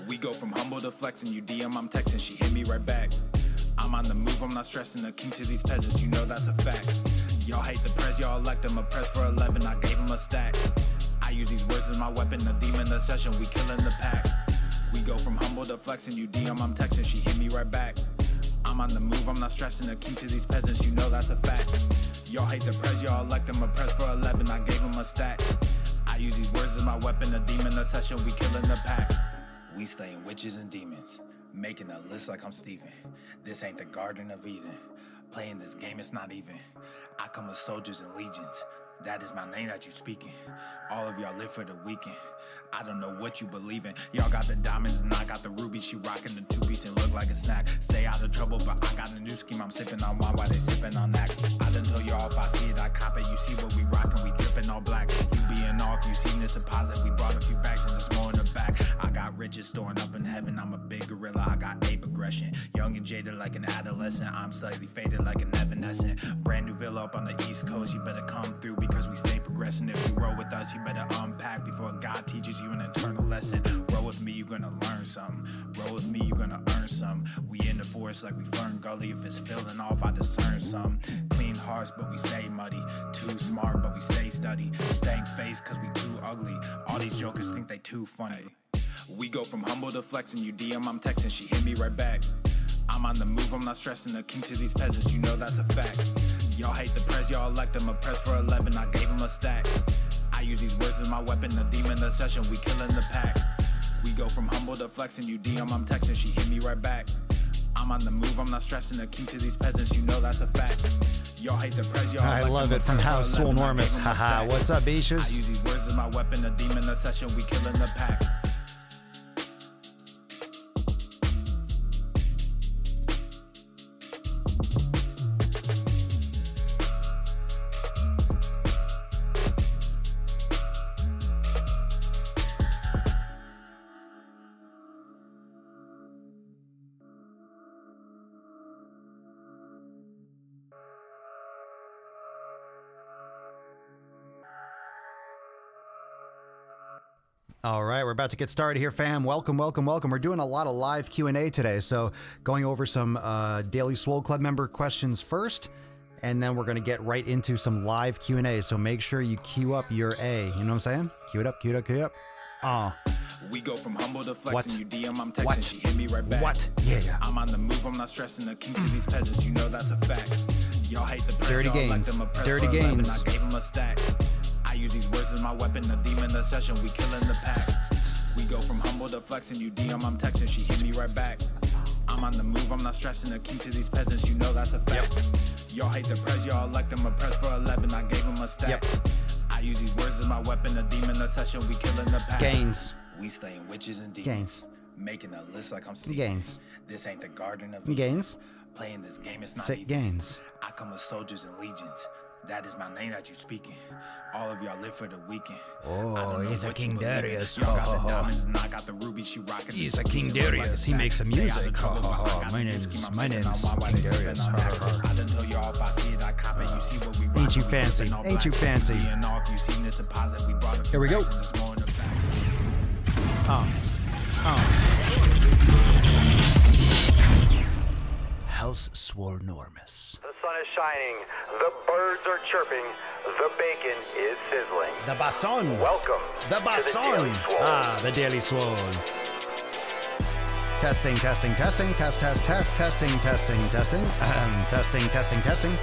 We go from humble to flexing, you DM, I'm texting, she hit me right back. I'm on the move, I'm not stressing, the king to these peasants, you know that's a fact. Y'all hate the press, y'all elect him, a press for 11, I gave him a stack. I use these words as my weapon, a demon the session, we killing the pack. We go from humble to flexing, you DM, I'm texting, she hit me right back. I'm on the move, I'm not stressing, the king to these peasants, you know that's a fact. Y'all hate the press, y'all elect him, a press for 11, I gave him a stack. I use these words as my weapon, a demon the session, we killing the pack. We slaying witches and demons, making a list like I'm Steven. This ain't the Garden of Eden. Playing this game, it's not even. I come with soldiers and legions. That is my name that you speaking. All of y'all live for the weekend. I don't know what you believe in. Y'all got the diamonds and I got the rubies. She rocking the two-piece and look like a snack. Stay out of trouble, but I got a new scheme. I'm sipping on wine while they sipping on that. I done told y'all if I see it, I cop it. You see what we rockin', we drippin' all black. You being off, you seen this deposit. We brought a few bags and there's more in the back. I got riches storing up in heaven. I'm a big gorilla, I got ape aggression. Young and jaded like an adolescent. I'm slightly faded like an evanescent. Brand new villa up on the East Coast. You better come through because we stay progressing. If you roll with us, you better unpack before God teaches you an eternal lesson. Roll with me, you're gonna learn something. Roll with me, you're gonna earn some. We in the forest like we Fern Gully. If it's feeling off, I discern some. Clean hearts, but we stay muddy. Too smart, but we stay study. Staying face, cause we too ugly. All these jokers think they too funny. We go from humble to flexing, you DM, I'm texting, she hit me right back. I'm on the move, I'm not stressing, the king to these peasants, you know that's a fact. Y'all hate the press, y'all elect him, a press for 11, I gave him a stack. I use these words as my weapon, a demon the session, we killing the pack. We go from humble to flexing, you DM, I'm texting, she hit me right back. I'm on the move, I'm not stressing, the king to these peasants, you know that's a fact. Y'all hate the press, y'all I love it, from House Swole Enormous. Haha, what's up, Beaches? I use these words as my weapon, a demon the session, we killing the pack. All right, we're about to get started here, fam. Welcome, welcome, welcome. We're doing a lot of live Q&A today, so going over some Daily Swole Club member questions first, and then we're going to get right into some live Q&A, so make sure you queue up your A. You know what I'm saying? Queue it up, queue it up, queue it up. We go from humble to flexing, What? you DM, I'm texting, What? she hit me right back. What? Yeah. I'm on the move, I'm not stressing, the king to these peasants, you know that's a fact. Y'all hate the press, Dirty y'all gains. elect him, a press Dirty for 11, gains. I gave him a stack. I use these words as my weapon, a demon the session, we killing the pack. We go from humble to flexing, you DM, I'm texting, she hit me right back. I'm on the move, I'm not stressing, the king to these peasants, you know that's a fact. Y'all hate the press, y'all elect him, a press for 11, I gave him a stack. I use these words as my weapon, a demon the session, we killing the pack. Gains. We slaying witches and demons. Gains. Making a list like I'm Steven. Gains. This ain't the Garden of Eden. Gains. Playing this game, it's not Sick even. gains. I come with soldiers and legions. That is my name that you speaking. All of y'all live for the weekend. Oh, he's a King Darius. Y'all got the diamonds and I got the rubies. She rocking. He's a King Darius. He makes some music. My name's King Darius. I done told y'all if I see it, I cop it. You see what we Ain't you fancy? Ain't you fancy? You seen this deposit? We brought a Here we go. House Swole Enormous. The sun is shining, the birds are chirping, the bacon is sizzling. The Basson. Welcome The to the Basson. Daily Swole. The Daily Swole. Testing, testing, testing, test, test, test, testing, testing, testing, testing, testing, testing.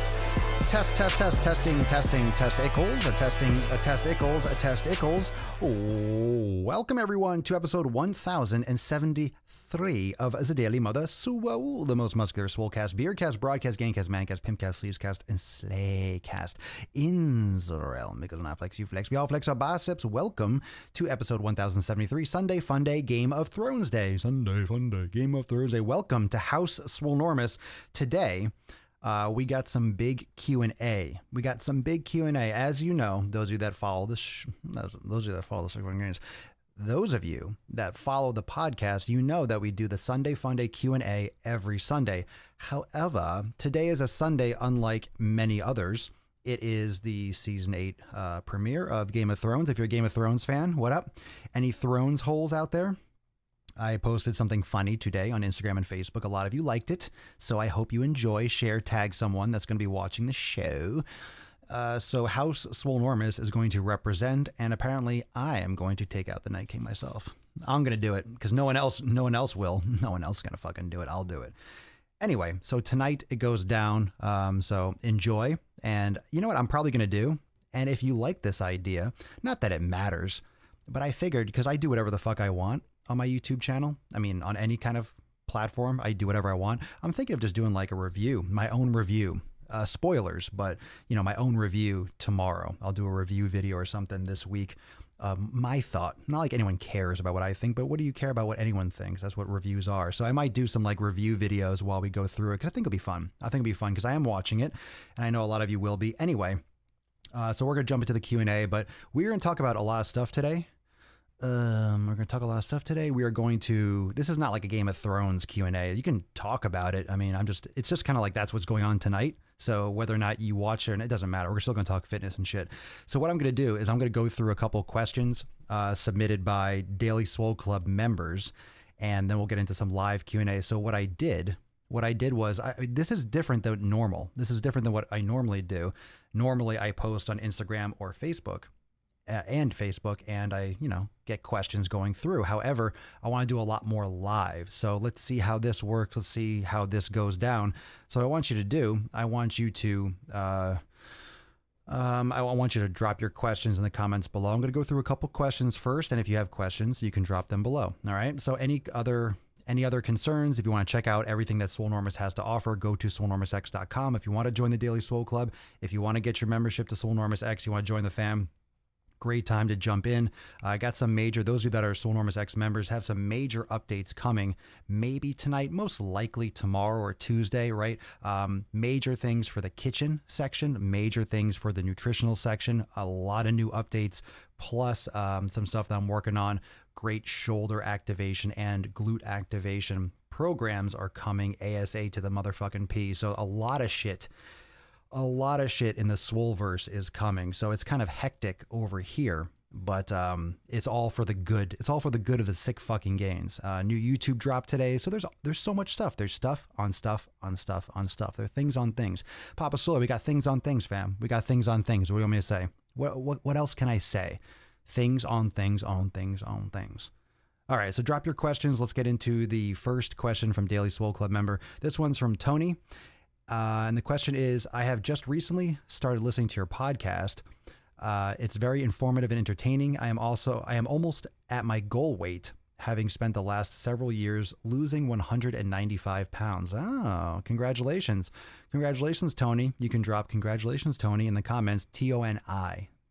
Test, test, test, testing, testing, testicles, a testing, a testicles, a testicles. Oh, welcome everyone to episode 1073 of The Daily Mother Swole, the most muscular swolecast, beercast, broadcast, gamecast, mancast, pimpcast, sleevescast, and slaycast in the realm. Because when I flex, you flex, we all flex our biceps. Welcome to episode 1073, Sunday Funday, Game of Thrones Day. Sunday Funday, Game of Thrones Day. Welcome to House Swole Enormous. Today, we got some big Q&A. We got some big Q&A. As you know, those of you that follow this, those of you that follow the those of you that follow the podcast, you know that we do the Sunday Funday Q&A every Sunday. However, today is a Sunday unlike many others. It is the season 8 premiere of Game of Thrones. If you're a Game of Thrones fan, what up? Any Thrones holes out there? I posted something funny today on Instagram and Facebook. A lot of you liked it, so I hope you enjoy. Share, tag someone that's going to be watching the show. So House Swolenormous is going to represent, and apparently I am going to take out the Night King myself. I'm going to do it because no one else will. No one else going to fucking do it. I'll do it. Anyway, so tonight it goes down. So enjoy. And you know what I'm probably going to do? And if you like this idea, not that it matters, but I figured because I do whatever the fuck I want on my YouTube channel. I mean, on any kind of platform, I do whatever I want. I'm thinking of just doing like a review, my own review. Spoilers, but you know, my own review tomorrow. I'll do a review video or something this week. My thought, not like anyone cares about what I think, but what do you care about what anyone thinks? That's what reviews are. So I might do some like review videos while we go through it because I think it'll be fun. I think it'll be fun because I am watching it and I know a lot of you will be. Anyway, so we're going to jump into the Q&A, but we're going to talk about a lot of stuff today. We're going to talk a lot of stuff today. We are going to, this is not like a Game of Thrones Q&A. You can talk about it. I mean, it's just kind of like that's what's going on tonight. So whether or not you watch it, and it doesn't matter. We're still going to talk fitness and shit. So what I'm going to do is I'm going to go through a couple questions submitted by Daily Swole Club members, and then we'll get into some live Q&A. So what I did was, this is different than normal. This is different than what I normally do. Normally I post on Instagram or Facebook. And I, get questions going through. However, I want to do a lot more live. So let's see how this works. Let's see how this goes down. So I want you to drop your questions in the comments below. I'm going to go through a couple questions first. And if you have questions, you can drop them below. All right. So any other concerns, if you want to check out everything that Swolenormous has to offer, go to swolenormousx.com. If you want to join the Daily Swole Club, if you want to get your membership to Swolenormous X, you want to join the fam, great time to jump in. I got some those of you that are Swolenormous X members have some major updates coming, maybe tonight, most likely tomorrow or Tuesday, right? Major things for the kitchen section, major things for the nutritional section, a lot of new updates, plus some stuff that I'm working on. Great shoulder activation and glute activation programs are coming ASA to the motherfucking P. So a lot of shit in the Swoleverse is coming. So it's kind of hectic over here, but it's all for the good. It's all for the good of the sick fucking gains. New YouTube dropped today. So there's so much stuff. There's stuff on stuff on stuff on stuff. There are things on things. Papa Swole, we got things on things, fam. We got things on things. What do you want me to say? What else can I say? Things on things on things on things. All right, so drop your questions. Let's get into the first question from Daily Swole Club member. This one's from Tony. And the question is, I have just recently started listening to your podcast. It's very informative and entertaining. I am almost at my goal weight, having spent the last several years losing 195 pounds. Oh, congratulations. Congratulations, Tony. You can drop congratulations, Tony, in the comments, Toni,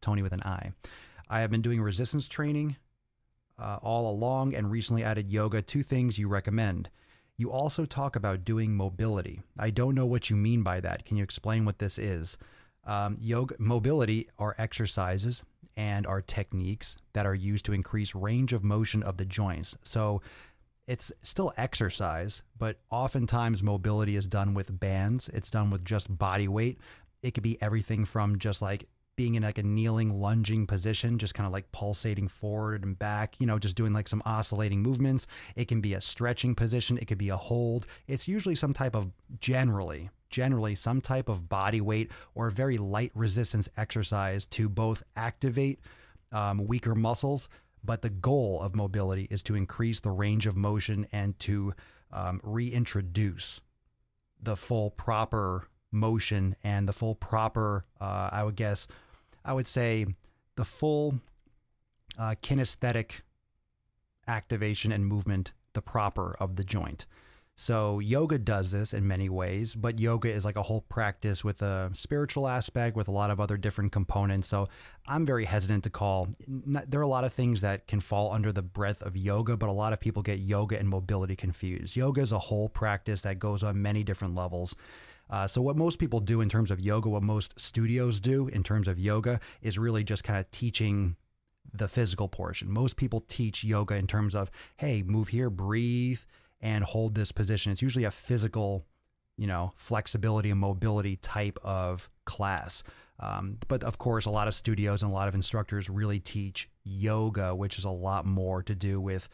Tony with an I. I have been doing resistance training all along and recently added yoga. 2 things you recommend. You also talk about doing mobility. I don't know what you mean by that. Can you explain what this is? Yoga mobility are exercises and are techniques that are used to increase range of motion of the joints. So it's still exercise, but oftentimes mobility is done with bands. It's done with just body weight. It could be everything from just like being in like a kneeling, lunging position, just kind of like pulsating forward and back, just doing like some oscillating movements. It can be a stretching position. It could be a hold. It's usually some type of generally some type of body weight or very light resistance exercise to both activate weaker muscles. But the goal of mobility is to increase the range of motion and to reintroduce the full proper motion and the full proper, I would say the full kinesthetic activation and movement, the proper of the joint. So yoga does this in many ways, but yoga is like a whole practice with a spiritual aspect with a lot of other different components. So I'm very hesitant to there are a lot of things that can fall under the breadth of yoga, but a lot of people get yoga and mobility confused. Yoga is a whole practice that goes on many different levels. So what most people do in terms of yoga, what most studios do in terms of yoga is really just kind of teaching the physical portion. Most people teach yoga in terms of, hey, move here, breathe, and hold this position. It's usually a physical, flexibility and mobility type of class. But of course, a lot of studios and a lot of instructors really teach yoga, which is a lot more to do with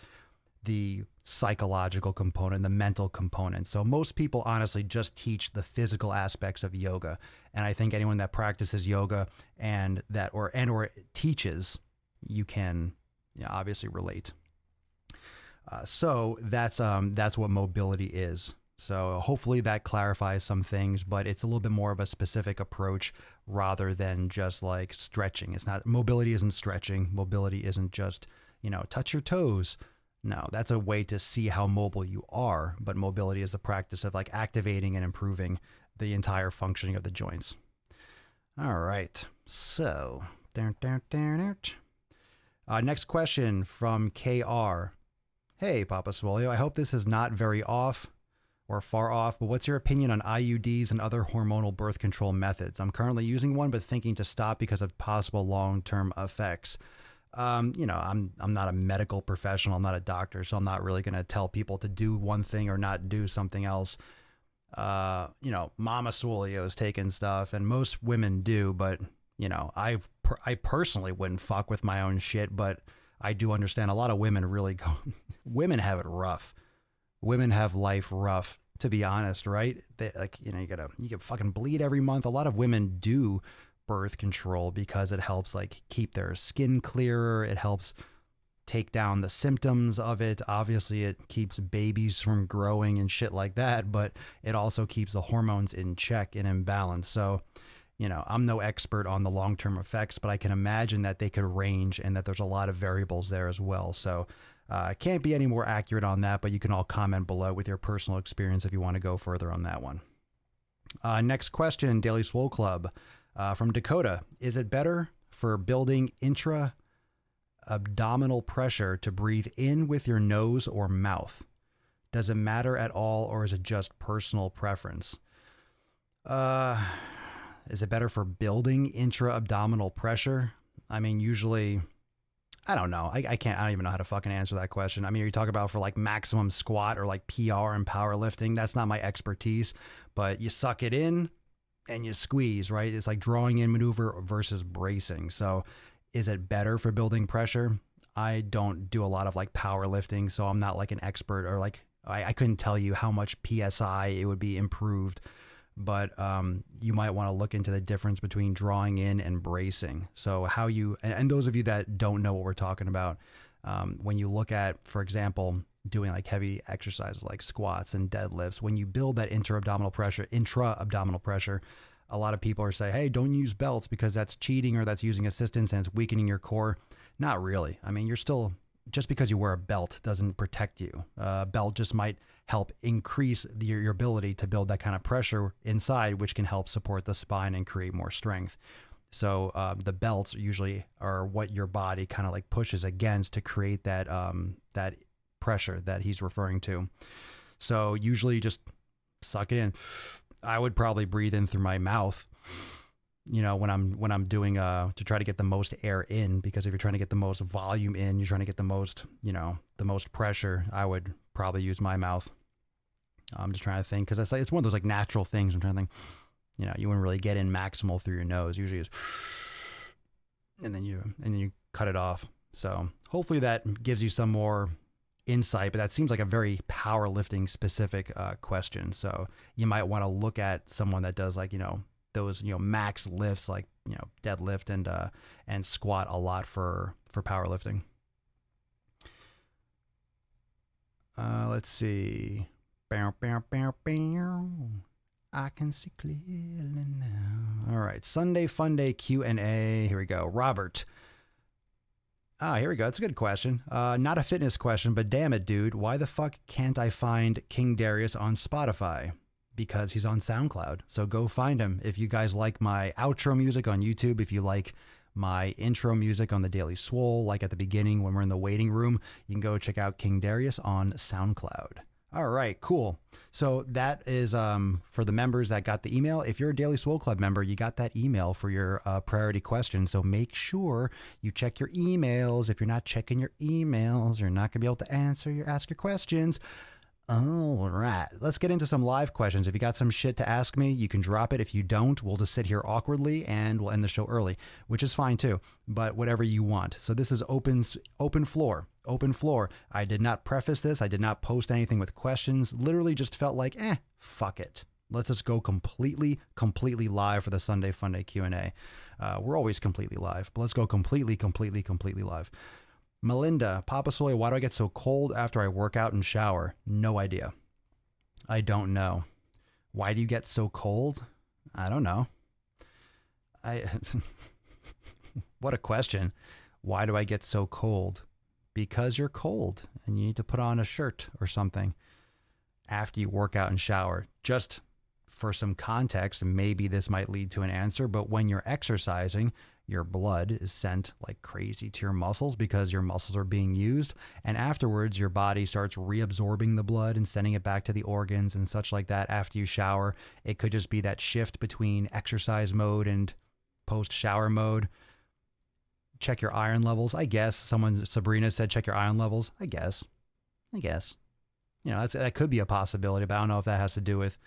the psychological component, the mental component. So most people honestly just teach the physical aspects of yoga. And I think anyone that practices yoga and or teaches, you can obviously relate. So that's what mobility is. So hopefully that clarifies some things, but it's a little bit more of a specific approach rather than just like stretching. Mobility isn't stretching. Mobility isn't just, touch your toes. No, that's a way to see how mobile you are. But mobility is the practice of like activating and improving the entire functioning of the joints. All right. So, next question from KR. Hey, Papa Swole, I hope this is not very off or far off, but what's your opinion on IUDs and other hormonal birth control methods? I'm currently using one, but thinking to stop because of possible long-term effects. I'm not a medical professional. I'm not a doctor, so I'm not really going to tell people to do one thing or not do something else. Mama Swolio is taking stuff, and most women do, but, I personally wouldn't fuck with my own shit, but I do understand a lot of women women have it rough. Women have life rough, to be honest, right? They, you can fucking bleed every month. A lot of women do birth control because it helps like keep their skin clearer. It helps take down the symptoms of it. Obviously, it keeps babies from growing and shit like that, but it also keeps the hormones in check and in balance. So, I'm no expert on the long-term effects, but I can imagine that they could range and that there's a lot of variables there as well. So I can't be any more accurate on that, but you can all comment below with your personal experience if you want to go further on that one. Next question, Daily Swole Club from Dakota. Is it better for building intra-abdominal pressure to breathe in with your nose or mouth? Does it matter at all, or is it just personal preference? Is it better for building intra-abdominal pressure? I mean, usually, I don't know. I don't even know how to fucking answer that question. I mean, you talk about for like maximum squat or like PR and powerlifting. That's not my expertise, but you suck it in and you squeeze, right? It's like drawing in maneuver versus bracing. So is it better for building pressure? I don't do a lot of like powerlifting, so I'm not like an expert, or like, I couldn't tell you how much PSI it would be improved. But you might want to look into the difference between drawing in and bracing. So and those of you that don't know what we're talking about, when you look at, for example, doing like heavy exercises like squats and deadlifts, when you build that intra-abdominal pressure, a lot of people are saying, hey, don't use belts because that's cheating or that's using assistance and it's weakening your core. Not really. I mean, just because you wear a belt doesn't protect you. A belt just might help increase your ability to build that kind of pressure inside, which can help support the spine and create more strength. So the belts usually are what your body kind of like pushes against to create that that pressure that he's referring to. So usually just suck it in. I would probably breathe in through my mouth, when I'm doing to try to get the most air in, because if you're trying to get the most volume in, you're trying to get the most pressure, I would probably use my mouth. I'm just trying to think, because it's one of those like natural things. I'm trying to think, you wouldn't really get in maximal through your nose. Usually it's, and then you cut it off. So hopefully that gives you some more insight, but that seems like a very powerlifting specific question. So you might want to look at someone that does like, those, max lifts, like, deadlift and squat a lot for powerlifting. Let's see. I can see clearly now. All right. Sunday Funday Q&A. Here we go. Robert. Here we go. It's a good question. Not a fitness question, but damn it, dude. Why the fuck can't I find King Darius on Spotify? Because he's on SoundCloud. So go find him. If you guys like my outro music on YouTube, if you like my intro music on the Daily Swole, like at the beginning when we're in the waiting room, you can go check out King Darius on SoundCloud. All right, cool. So that is for the members that got the email. If you're a Daily Swole Club member, you got that email for your priority question. So make sure you check your emails. If you're not checking your emails, you're not going to be able to ask your questions. All right, let's get into some live questions. If you got some shit to ask me, you can drop it. If you don't, we'll just sit here awkwardly and we'll end the show early, which is fine too, but whatever you want. So this is open floor. Open floor. I did not preface this. I did not post anything with questions. Literally just felt like, fuck it. Let's just go completely live for the Sunday Funday Q&A. We're always completely live, but let's go completely live. Melinda, Papa Soy, why do I get so cold after I work out and shower? No idea. I don't know. Why do you get so cold? I don't know. What a question. Why do I get so cold? Because you're cold and you need to put on a shirt or something after you work out and shower. Just for some context, maybe this might lead to an answer, but when you're exercising, your blood is sent like crazy to your muscles because your muscles are being used. And afterwards, your body starts reabsorbing the blood and sending it back to the organs and such like that after you shower. It could just be that shift between exercise mode and post-shower mode. Check your iron levels, I guess. Sabrina said, check your iron levels. I guess. You know, that could be a possibility, but I don't know if that has to do with...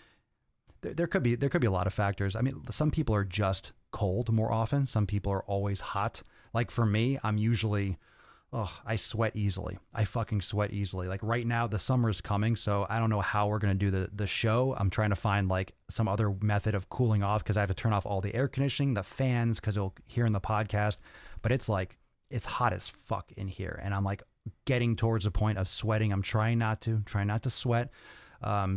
There could be a lot of factors. I mean, some people are just cold more often. Some people are always hot. Like for me, I'm usually, I sweat easily. I fucking sweat easily. Like right now, the summer is coming, so I don't know how we're going to do the show. I'm trying to find like some other method of cooling off because I have to turn off all the air conditioning, the fans, because you'll hear in the podcast. But it's like, it's hot as fuck in here. And I'm like getting towards the point of sweating. I'm trying not to sweat.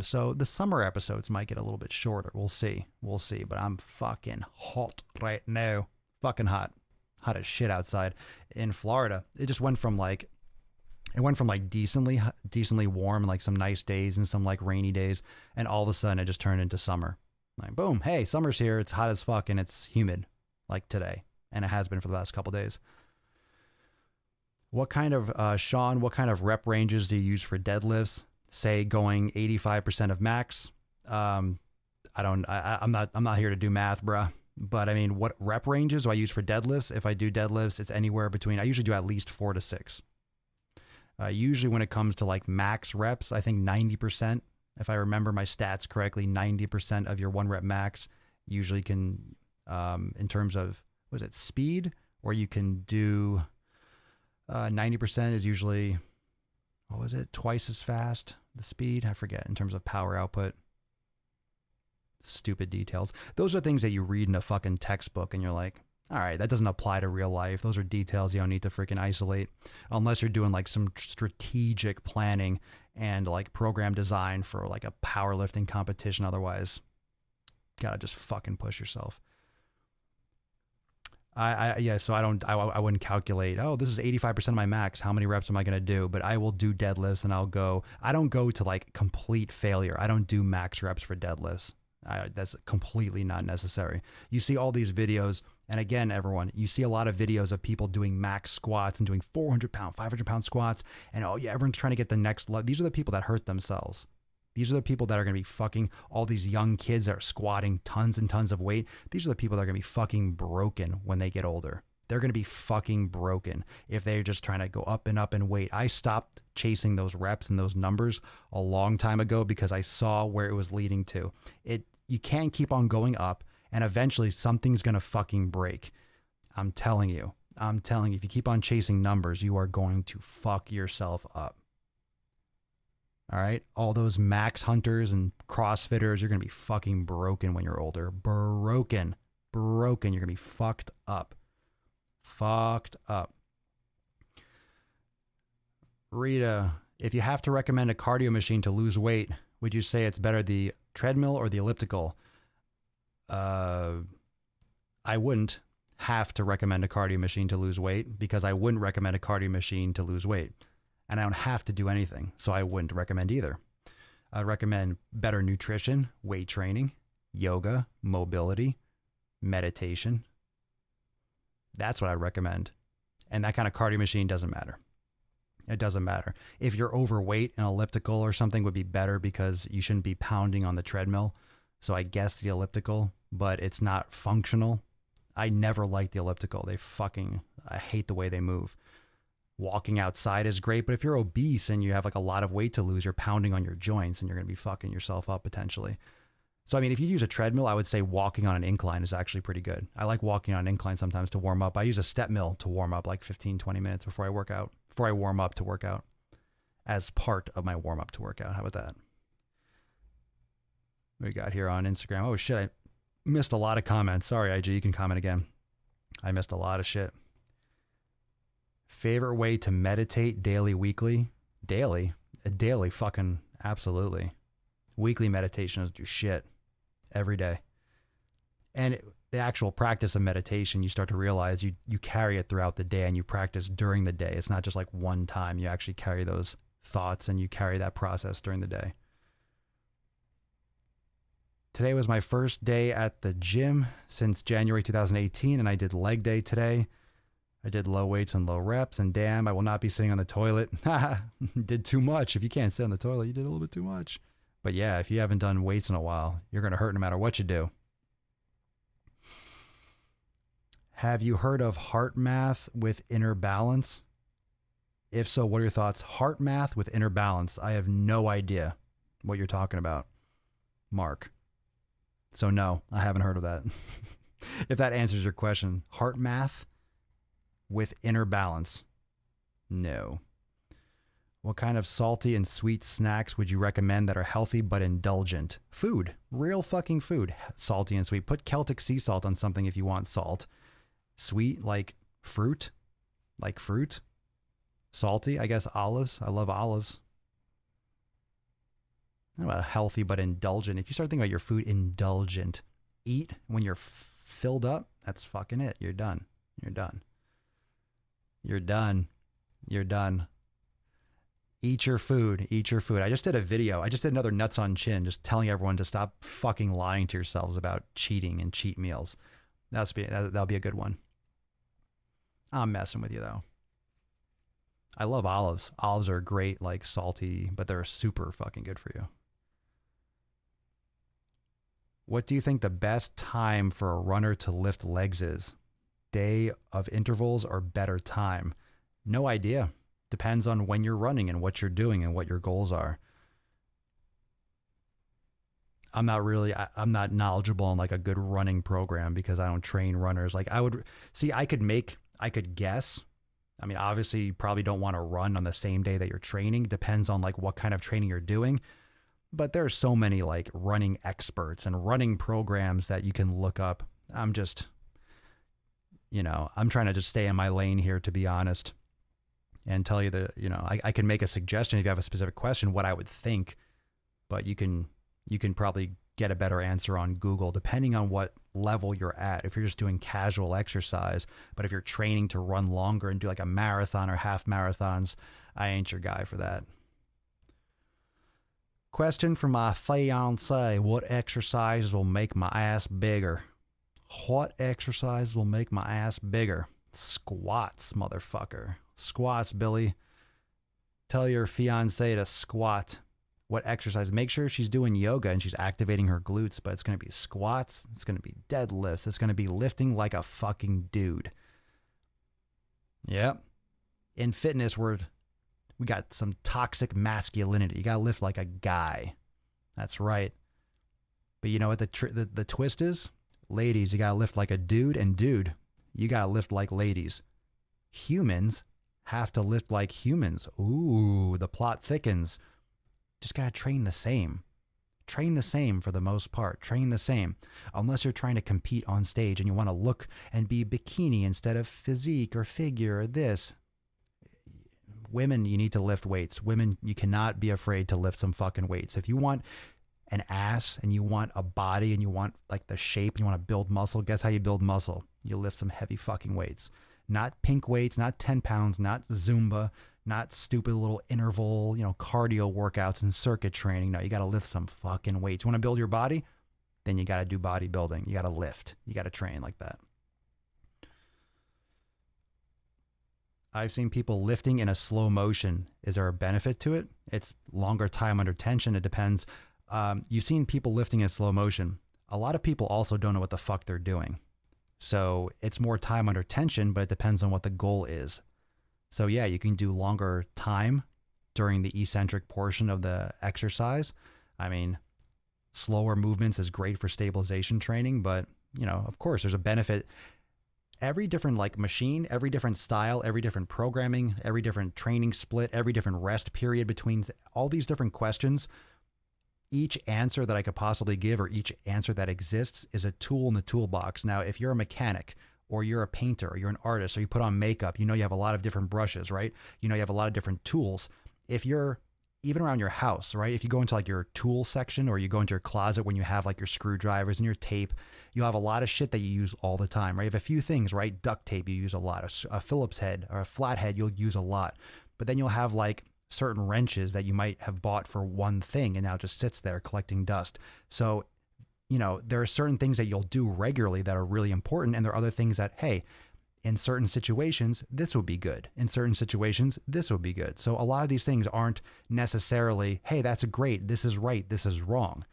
So the summer episodes might get a little bit shorter. We'll see. But I'm fucking hot right now. Fucking hot as shit outside in Florida. It just went from like decently warm, like some nice days and some like rainy days. And all of a sudden it just turned into summer. Like boom. Hey, summer's here. It's hot as fuck and it's humid like today. And it has been for the last couple days. Sean, what kind of rep ranges do you use for deadlifts? Say going 85% of max. I'm not here to do math, bruh. But I mean, what rep ranges do I use for deadlifts? If I do deadlifts, it's anywhere between, I usually do at least 4 to 6. Usually when it comes to like max reps, I think 90%, if I remember my stats correctly, 90% of your 1 rep max usually can, in terms of, was it speed? Or you can do 90% is usually, what was it? Twice as fast, the speed? I forget, in terms of power output. Stupid details. Those are things that you read in a fucking textbook and you're like, all right, that doesn't apply to real life. Those are details you don't need to freaking isolate unless you're doing like some strategic planning and like program design for like a powerlifting competition. Otherwise, gotta just fucking push yourself. So I wouldn't calculate, oh, this is 85% of my max. How many reps am I going to do? But I will do deadlifts and I don't go to like complete failure. I don't do max reps for deadlifts. That's completely not necessary. You see all these videos. And again, everyone, you see a lot of videos of people doing max squats and doing 400 pound, 500 pound squats. And oh yeah, everyone's trying to get the next level. These are the people that hurt themselves. These are the people that are going to be fucking all these young kids that are squatting tons and tons of weight. These are the people that are going to be fucking broken when they get older. They're going to be fucking broken if they're just trying to go up in weight. I stopped chasing those reps and those numbers a long time ago because I saw where it was leading to. You can't keep on going up and eventually something's going to fucking break. I'm telling you, if you keep on chasing numbers, you are going to fuck yourself up. All right. All those max hunters and CrossFitters, you're going to be fucking broken when you're older. Broken. You're going to be fucked up. Rita, if you have to recommend a cardio machine to lose weight, would you say it's better the treadmill or the elliptical? I wouldn't have to recommend a cardio machine to lose weight because I wouldn't recommend a cardio machine to lose weight. And I don't have to do anything, so I wouldn't recommend either. I'd recommend better nutrition, weight training, yoga, mobility, meditation. That's what I'd recommend. And that kind of cardio machine doesn't matter. It doesn't matter. If you're overweight, an elliptical or something would be better because you shouldn't be pounding on the treadmill. So I guess the elliptical, but it's not functional. I never liked the elliptical. I hate the way they move. Walking outside is great, but if you're obese and you have like a lot of weight to lose, you're pounding on your joints and you're going to be fucking yourself up potentially. So, I mean, if you use a treadmill, I would say walking on an incline is actually pretty good. I like walking on an incline sometimes to warm up. I use a step mill to warm up like 15, 20 minutes before I work out, before I warm up to work out as part of my warm up to work out. How about that? What we got here on Instagram? Oh shit, I missed a lot of comments. Sorry, IG, you can comment again. I missed a lot of shit. Favorite way to meditate, daily, weekly? Daily? Daily, fucking absolutely. Weekly meditation is do shit every day. And the actual practice of meditation, you start to realize you carry it throughout the day and you practice during the day. It's not just like one time. You actually carry those thoughts and you carry that process during the day. Today was my first day at the gym since January 2018, and I did leg day today. I did low weights and low reps, and damn, I will not be sitting on the toilet. Did too much. If you can't sit on the toilet, you did a little bit too much. But yeah, if you haven't done weights in a while, you're going to hurt no matter what you do. Have you heard of heart math with inner balance? If so, what are your thoughts? Heart math with inner balance. I have no idea what you're talking about, Mark. So no, I haven't heard of that. If that answers your question, heart math with inner balance. No. What kind of salty and sweet snacks would you recommend that are healthy but indulgent? Food. Real fucking food. Salty and sweet. Put Celtic sea salt on something if you want salt. Sweet, like fruit. Like fruit. Salty, I guess olives. I love olives. How about healthy but indulgent? If you start thinking about your food, indulgent. Eat when you're filled up. That's fucking it. You're done. You're done. You're done. You're done. Eat your food. Eat your food. I just did a video. I just did another Nuts on Chin, just telling everyone to stop fucking lying to yourselves about cheating and cheat meals. That'll be a good one. I'm messing with you, though. I love olives. Olives are great, like salty, but they're super fucking good for you. What do you think the best time for a runner to lift legs is? Day of intervals or better time? No idea. Depends on when you're running and what you're doing and what your goals are. I'm not knowledgeable on like a good running program because I don't train runners. Like I could guess. I mean, obviously you probably don't want to run on the same day that you're training. Depends on like what kind of training you're doing. But there are so many like running experts and running programs that you can look up. I'm trying to just stay in my lane here, to be honest, and tell you that, I can make a suggestion if you have a specific question, what I would think, but you can probably get a better answer on Google, depending on what level you're at. If you're just doing casual exercise, but if you're training to run longer and do like a marathon or half marathons, I ain't your guy for that. Question from my fiance: what exercises will make my ass bigger? What exercises will make my ass bigger? Squats, motherfucker. Squats, Billy. Tell your fiance to squat. What exercise? Make sure she's doing yoga and she's activating her glutes, but it's going to be squats. It's going to be deadlifts. It's going to be lifting like a fucking dude. Yep. In fitness, we got some toxic masculinity. You got to lift like a guy. That's right. But you know what the twist is? Ladies, you got to lift like a dude, and dude, you got to lift like ladies. Humans have to lift like humans. Ooh, the plot thickens. Just got to train the same. Train the same for the most part. Train the same. Unless you're trying to compete on stage and you want to look and be bikini instead of physique or figure or this. Women, you need to lift weights. Women, you cannot be afraid to lift some fucking weights. If you want an ass and you want a body and you want like the shape and you want to build muscle, guess how you build muscle? You lift some heavy fucking weights. Not pink weights, not 10 pounds, not Zumba, not stupid little interval, cardio workouts and circuit training. No, you got to lift some fucking weights. You want to build your body? Then you got to do bodybuilding. You got to lift. You got to train like that. I've seen people lifting in a slow motion. Is there a benefit to it? It's longer time under tension. It depends. You've seen people lifting in slow motion. A lot of people also don't know what the fuck they're doing. So it's more time under tension, but it depends on what the goal is. So yeah, you can do longer time during the eccentric portion of the exercise. I mean, slower movements is great for stabilization training, but of course there's a benefit. Every different like machine, every different style, every different programming, every different training split, every different rest period between all these different questions, each answer that I could possibly give or each answer that exists is a tool in the toolbox. Now, if you're a mechanic or you're a painter or you're an artist or you put on makeup, you have a lot of different brushes, right? You have a lot of different tools. If you're even around your house, right? If you go into like your tool section or you go into your closet when you have like your screwdrivers and your tape, you'll have a lot of shit that you use all the time, right? You have a few things, right? Duct tape, you use a lot. A Phillips head or a flathead, you'll use a lot. But then you'll have like certain wrenches that you might have bought for one thing and now just sits there collecting dust. So, there are certain things that you'll do regularly that are really important. And there are other things that, hey, in certain situations, this would be good. In certain situations, this would be good. So a lot of these things aren't necessarily, hey, that's great, this is right, this is wrong.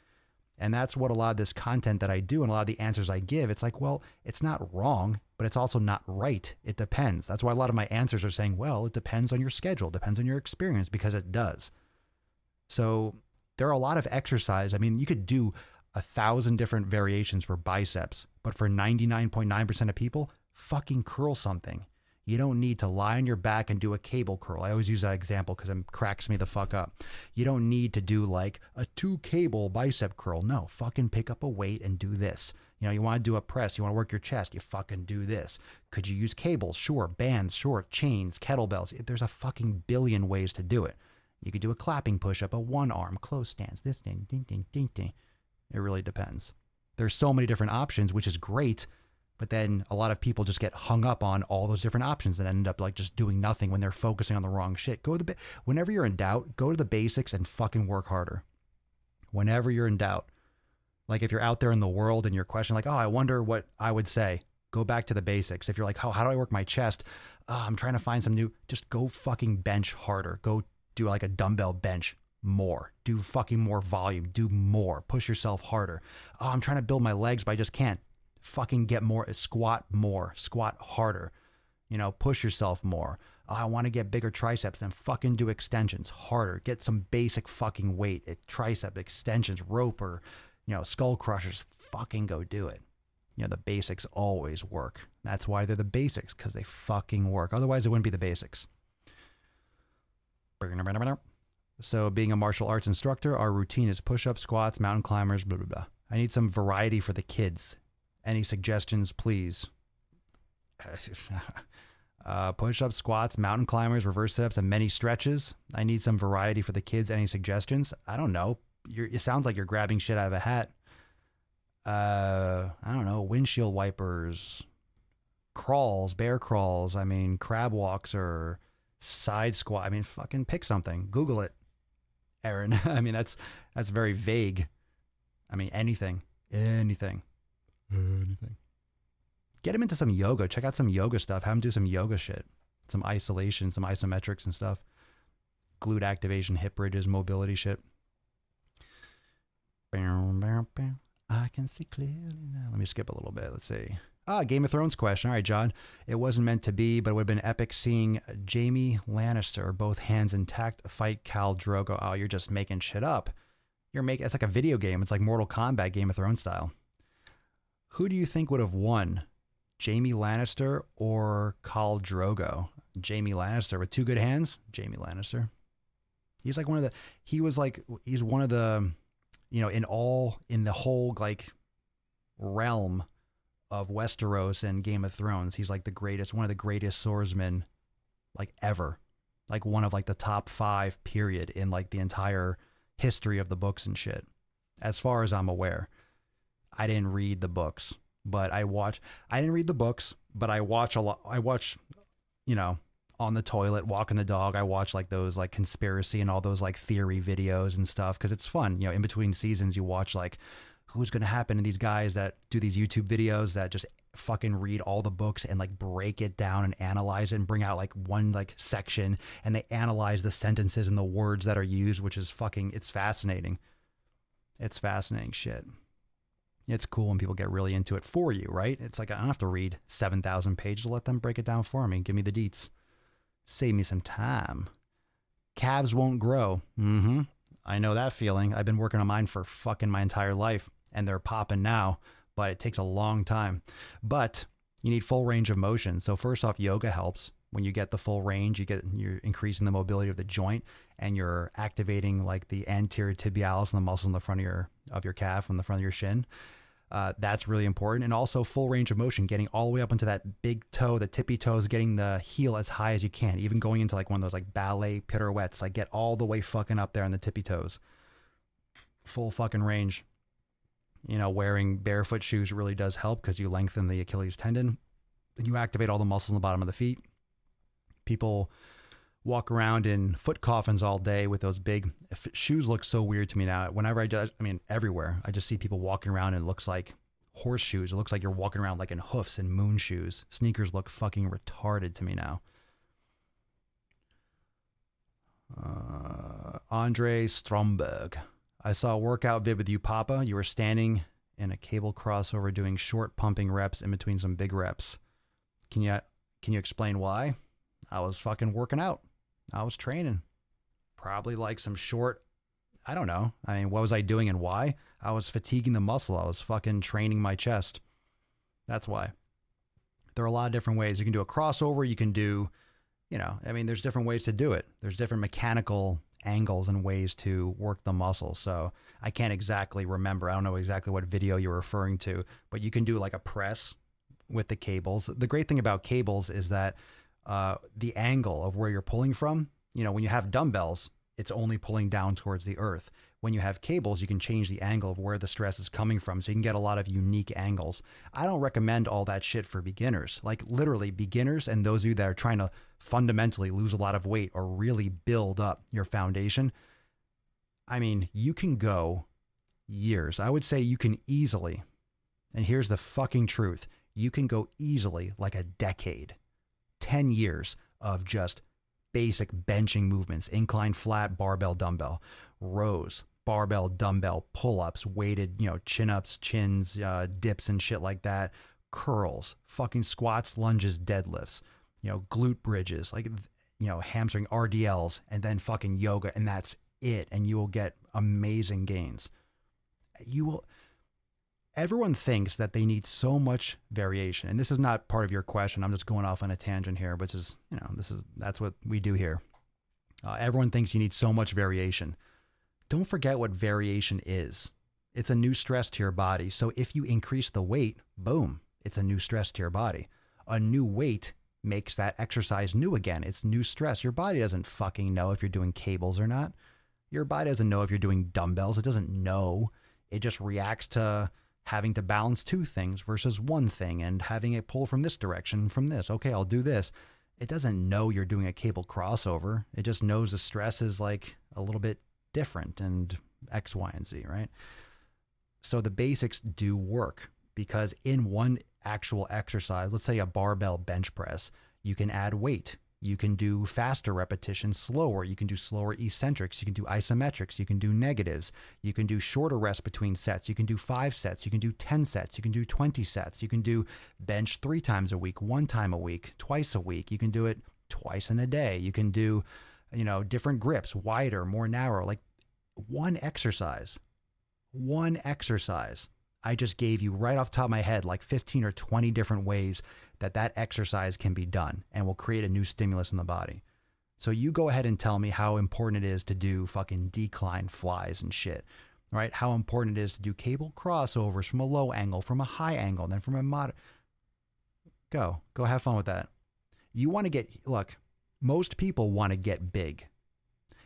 And that's what a lot of this content that I do and a lot of the answers I give, it's like, well, it's not wrong, but it's also not right. It depends. That's why a lot of my answers are saying, well, it depends on your schedule, depends on your experience, because it does. So there are a lot of exercise. I mean, you could do 1,000 different variations for biceps, but for 99.9% of people, fucking curl something. You don't need to lie on your back and do a cable curl. I always use that example because it cracks me the fuck up. You don't need to do like a 2 cable bicep curl. No, fucking pick up a weight and do this. You want to do a press, you want to work your chest, you fucking do this. Could you use cables? Sure. Bands, sure. Chains, kettlebells. There's a fucking billion ways to do it. You could do a clapping push-up, a one-arm, close stance, this thing, ding, ding, ding, ding. It really depends. There's so many different options, which is great. But then a lot of people just get hung up on all those different options and end up like just doing nothing when they're focusing on the wrong shit. Whenever you're in doubt, go to the basics and fucking work harder. Whenever you're in doubt. Like if you're out there in the world and you're questioning like, oh, I wonder what I would say. Go back to the basics. If you're like, how do I work my chest? I'm trying to find some new, just go fucking bench harder. Go do like a dumbbell bench more. Do fucking more volume. Do more. Push yourself harder. Oh, I'm trying to build my legs, but I just can't. Fucking get more, squat harder, push yourself more. Oh, I want to get bigger triceps, then fucking do extensions harder. Get some basic fucking weight, tricep extensions, rope or, skull crushers. Fucking go do it. The basics always work. That's why they're the basics, because they fucking work. Otherwise, it wouldn't be the basics. So being a martial arts instructor, our routine is push-ups, squats, mountain climbers, blah, blah, blah. I need some variety for the kids. Any suggestions, please? Push-ups, squats, mountain climbers, reverse sit-ups, and many stretches. I need some variety for the kids. Any suggestions? I don't know. It sounds like you're grabbing shit out of a hat. I don't know. Windshield wipers, crawls, bear crawls. I mean, crab walks or side squat. I mean, fucking pick something. Google it, Aaron. I mean, that's very vague. I mean, anything. Get him into some yoga. Check out some yoga stuff. Have him do some yoga shit. Some isolation, some isometrics and stuff. Glute activation, hip bridges, mobility shit. I can see clearly now. Let me skip a little bit. Let's see. Game of Thrones question. All right, John. It wasn't meant to be, but it would have been epic seeing Jaime Lannister, both hands intact, fight Khal Drogo. Oh, you're just making shit up. It's like a video game. It's like Mortal Kombat, Game of Thrones style. Who do you think would have won, Jaime Lannister or Khal Drogo? Jaime Lannister with 2 good hands. Jaime Lannister. He's like he's one of the, in the whole like realm of Westeros and Game of Thrones. He's like one of the greatest swordsmen like ever. Like one of like the top 5 period in like the entire history of the books and shit. As far as I'm aware. I didn't read the books, but I didn't read the books, but I watch a lot. I watch, on the toilet, walking the dog. I watch like those like conspiracy and all those like theory videos and stuff. Cause it's fun. In between seasons, you watch like who's going to happen. And these guys that do these YouTube videos that just fucking read all the books and like break it down and analyze it and bring out like one like section and they analyze the sentences and the words that are used, which is it's fascinating. It's fascinating shit. It's cool when people get really into it for you, right? It's like, I don't have to read 7,000 pages to let them break it down for me. Give me the deets. Save me some time. Calves won't grow. I know that feeling. I've been working on mine for fucking my entire life, and they're popping now, but it takes a long time. But you need full range of motion. So first off, yoga helps. When you get the full range, you're increasing the mobility of the joint, and you're activating like the anterior tibialis and the muscle in the front of your calf and the front of your shin. That's really important. And also full range of motion, getting all the way up into that big toe, the tippy toes, getting the heel as high as you can, even going into like one of those like ballet pirouettes, like get all the way fucking up there on the tippy toes. Full fucking range. You know, wearing barefoot shoes really does help because you lengthen the Achilles tendon and you activate all the muscles in the bottom of the feet. People walk around in foot coffins all day with those big shoes. Look so weird to me now. Whenever everywhere, I just see people walking around and it looks like horseshoes. It looks like you're walking around like in hoofs and moon shoes. Sneakers look fucking retarded to me now. Andre Stromberg. I saw a workout vid with you, Papa. You were standing in a cable crossover doing short pumping reps in between some big reps. Can you explain why? I was fucking working out. I was training. Probably like some short, I don't know. I mean, what was I doing and why? I was fatiguing the muscle. I was fucking training my chest. That's why. There are a lot of different ways. You can do a crossover. You can do, there's different ways to do it. There's different mechanical angles and ways to work the muscle. So I can't exactly remember. I don't know exactly what video you're referring to, but you can do like a press with the cables. The great thing about cables is that the angle of where you're pulling from, when you have dumbbells, it's only pulling down towards the earth. When you have cables, you can change the angle of where the stress is coming from. So you can get a lot of unique angles. I don't recommend all that shit for beginners, like literally beginners. And those of you that are trying to fundamentally lose a lot of weight or really build up your foundation. I mean, you can go years. I would say you can easily, and here's the fucking truth. You can go easily like a decade. 10 years of just basic benching movements, incline, flat, barbell, dumbbell, rows, barbell, dumbbell, pull-ups, weighted, chin-ups, chins, dips and shit like that, curls, fucking squats, lunges, deadlifts, glute bridges, like, hamstring RDLs, and then fucking yoga, and that's it. And you will get amazing gains. Everyone thinks that they need so much variation, and this is not part of your question. I'm just going off on a tangent here, which is, that's what we do here. Everyone thinks you need so much variation. Don't forget what variation is. It's a new stress to your body. So if you increase the weight, boom, it's a new stress to your body. A new weight makes that exercise new again. It's new stress. Your body doesn't fucking know if you're doing cables or not. Your body doesn't know if you're doing dumbbells. It doesn't know. It just reacts to having to balance two things versus one thing and having it pull from this direction from this. Okay, I'll do this. It doesn't know you're doing a cable crossover. It just knows the stress is like a little bit different and X, Y, and Z, right? So the basics do work because in one actual exercise, let's say a barbell bench press, you can add weight. You can do faster repetitions, slower. You can do slower eccentrics. You can do isometrics. You can do negatives. You can do shorter rests between sets. You can do 5 sets. You can do 10 sets. You can do 20 sets. You can do bench 3 times a week, 1 time a week, twice a week. You can do it twice in a day. You can do, different grips, wider, more narrow, like one exercise. I just gave you right off the top of my head, like 15 or 20 different ways that exercise can be done and will create a new stimulus in the body. So you go ahead and tell me how important it is to do fucking decline flies and shit, right? How important it is to do cable crossovers from a low angle, from a high angle, and then from a moderate. Go have fun with that. You want to look, most people want to get big.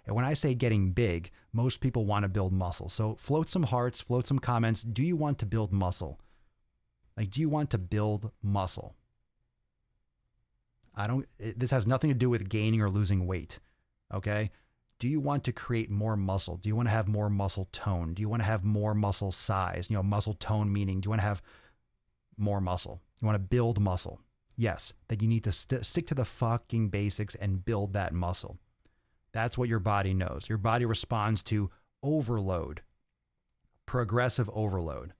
And when I say getting big, most people want to build muscle. So float some hearts, float some comments. Do you want to build muscle? Like, do you want to build muscle? This has nothing to do with gaining or losing weight. Okay. Do you want to create more muscle? Do you want to have more muscle tone? Do you want to have more muscle size? Muscle tone meaning, do you want to have more muscle? You want to build muscle? Yes. Then you need to stick to the fucking basics and build that muscle. That's what your body knows. Your body responds to overload, progressive overload.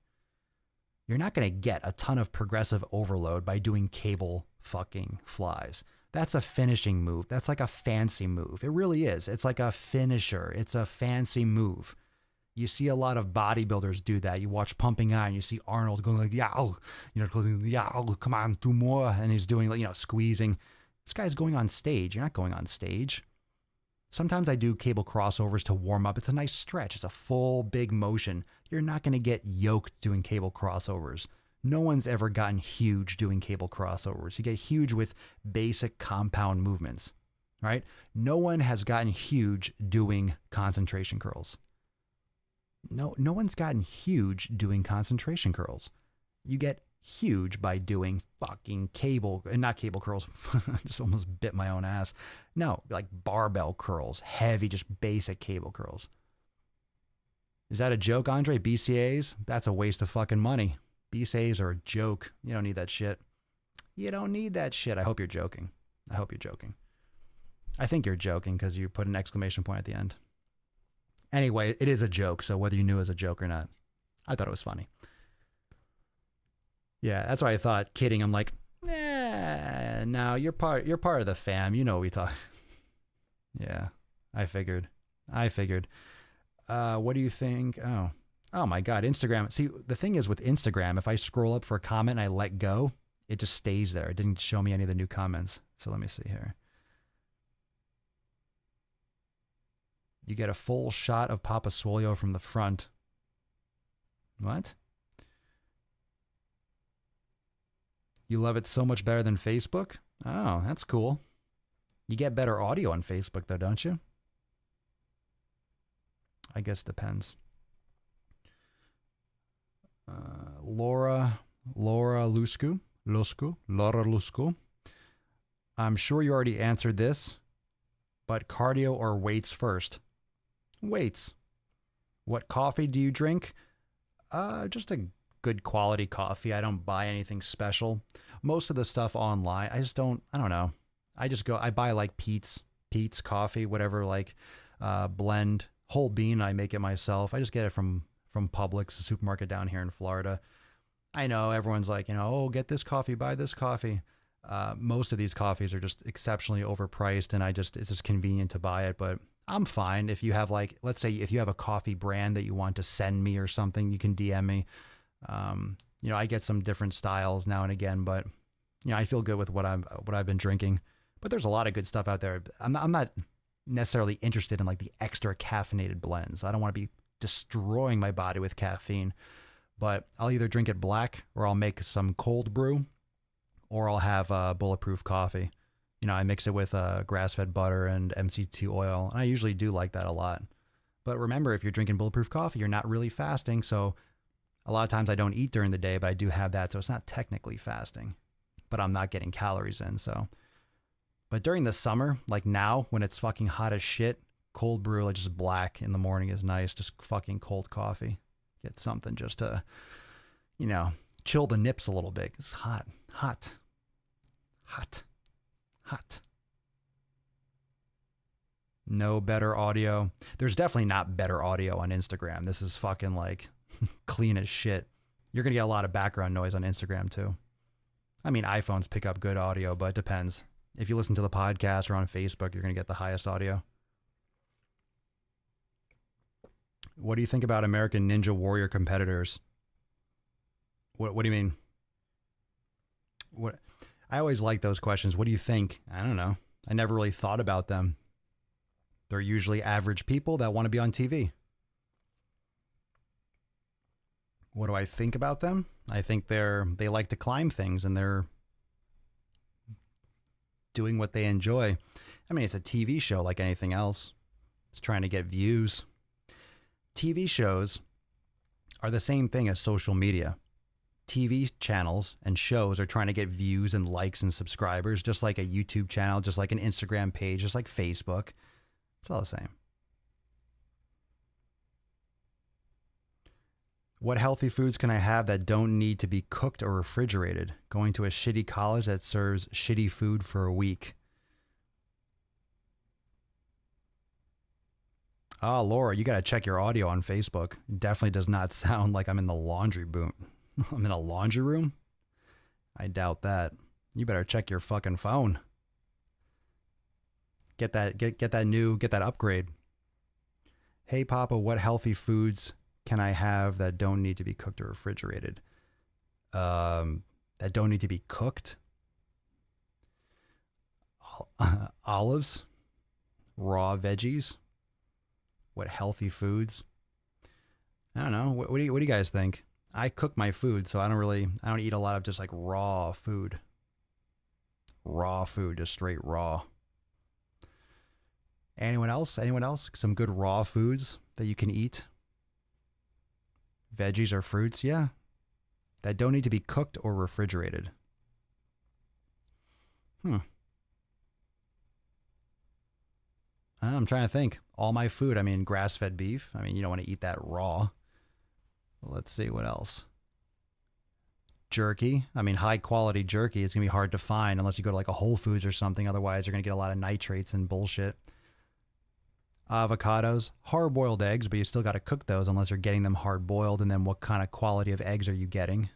You're not going to get a ton of progressive overload by doing cable fucking flies. That's a finishing move. That's like a fancy move. It really is. It's like a finisher. It's a fancy move. You see a lot of bodybuilders do that. You watch Pumping Iron, you see Arnold going like, yeah, closing, yeah, come on, 2 more. And he's doing, squeezing. This guy's going on stage. You're not going on stage. Sometimes I do cable crossovers to warm up. It's a nice stretch. It's a full, big motion. You're not going to get yoked doing cable crossovers. No one's ever gotten huge doing cable crossovers. You get huge with basic compound movements, right? No one has gotten huge doing concentration curls. No one's gotten huge doing concentration curls. You get huge by doing fucking not cable curls. I just almost bit my own ass. No, like barbell curls, heavy, just basic cable curls. Is that a joke, Andre? BCAs? That's a waste of fucking money. BCAs are a joke. You don't need that shit. You don't need that shit. I hope you're joking. I think you're joking because you put an exclamation point at the end. Anyway, it is a joke, so whether you knew it was a joke or not, I thought it was funny. Yeah, that's why I thought, kidding. I'm like, no, you're part of the fam. You know we talk. Yeah, I figured. What do you think? Oh my God, Instagram. See, the thing is with Instagram, if I scroll up for a comment and I let go, it just stays there. It didn't show me any of the new comments. So let me see here. You get a full shot of Papa Swole from the front. What? You love it so much better than Facebook? Oh, that's cool. You get better audio on Facebook though, don't you? I guess it depends. Laura Lusku. I'm sure you already answered this, but cardio or weights first? Weights. What coffee do you drink? Just a good quality coffee. I don't buy anything special. Most of the stuff online, I don't know. I buy like Pete's coffee, whatever, blend, whole bean. I make it myself. I just get it from Publix, the supermarket down here in Florida. I know everyone's like, oh, get this coffee, buy this coffee. Most of these coffees are just exceptionally overpriced, and it's just convenient to buy it. But I'm fine if you have let's say if you have a coffee brand that you want to send me or something, you can DM me. I get some different styles now and again, but I feel good with what I've been drinking. But there's a lot of good stuff out there. I'm not necessarily interested in the extra caffeinated blends. I don't want to be destroying my body with caffeine, but I'll either drink it black or I'll make some cold brew, or I'll have bulletproof coffee. I mix it with grass-fed butter and MCT oil, and I usually do like that a lot. But remember, if you're drinking bulletproof coffee, you're not really fasting, so a lot of times I don't eat during the day, but I do have that, so it's not technically fasting, but I'm not getting calories in, so. But during the summer, like now, when it's fucking hot as shit, cold brew, just black in the morning is nice, just fucking cold coffee. Get something just to, chill the nips a little bit. It's hot. No better audio. There's definitely not better audio on Instagram. This is fucking clean as shit. You're going to get a lot of background noise on Instagram too. I mean, iPhones pick up good audio, but it depends. If you listen to the podcast or on Facebook, you're going to get the highest audio. What do you think about American Ninja Warrior competitors? What do you mean? What? I always like those questions. What do you think? I don't know. I never really thought about them. They're usually average people that want to be on TV. What do I think about them? I think they like to climb things and they're doing what they enjoy. I mean, it's a TV show like anything else. It's trying to get views. TV shows are the same thing as social media. TV channels and shows are trying to get views and likes and subscribers, just like a YouTube channel, just like an Instagram page, just like Facebook. It's all the same. What healthy foods can I have that don't need to be cooked or refrigerated? Going to a shitty college that serves shitty food for a week. Oh, Laura, you got to check your audio on Facebook. It definitely does not sound like I'm in the laundry room. I'm in a laundry room? I doubt that. You better check your fucking phone. Get that upgrade. Hey, Papa, what healthy foods can I have that don't need to be cooked or refrigerated? That don't need to be cooked? Olives, raw veggies. What healthy foods? I don't know. What do you guys think? I cook my food, so I don't eat a lot of just like raw food. Raw food, just straight raw. Anyone else? Some good raw foods that you can eat? Veggies or fruits? Yeah. That don't need to be cooked or refrigerated. I'm trying to think. All my food, grass-fed beef. You don't want to eat that raw. Let's see what else. Jerky. High-quality jerky is going to be hard to find unless you go to like a Whole Foods or something. Otherwise, you're going to get a lot of nitrates and bullshit. Avocados. Hard-boiled eggs, but you still got to cook those unless you're getting them hard-boiled. And then what kind of quality of eggs are you getting?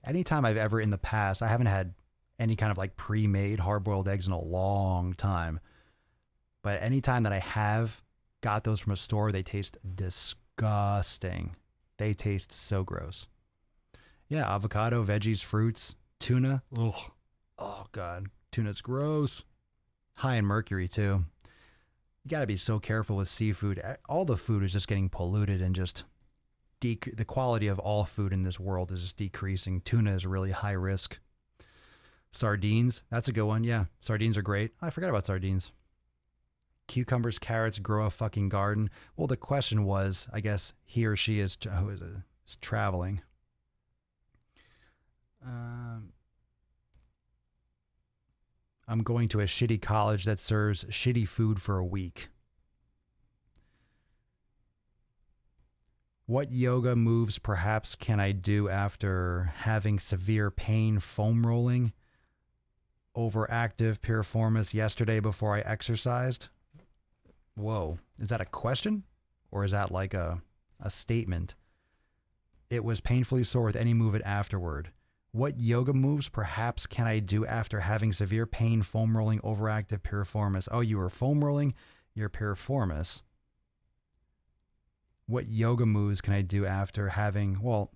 Anytime I've ever in the past, I haven't had any kind of like pre-made hard-boiled eggs in a long time. But anytime that I have got those from a store, they taste disgusting. They taste so gross. Yeah, avocado, veggies, fruits, tuna. Ugh. Oh, God. Tuna's gross. High in mercury, too. You got to be so careful with seafood. All the food is just getting polluted and just the quality of all food in this world is just decreasing. Tuna is really high risk. Sardines. That's a good one. Yeah, sardines are great. I forgot about sardines. Cucumbers, carrots, grow a fucking garden. Well, the question was, I guess he or she is traveling. I'm going to a shitty college that serves shitty food for a week. What yoga moves perhaps can I do after having severe pain foam rolling? Overactive piriformis yesterday before I exercised? Whoa, is that a question? Or is that like a statement? It was painfully sore with any movement afterward. What yoga moves perhaps can I do after having severe pain foam rolling overactive piriformis? Oh, you were foam rolling your piriformis. What yoga moves can I do after having, well,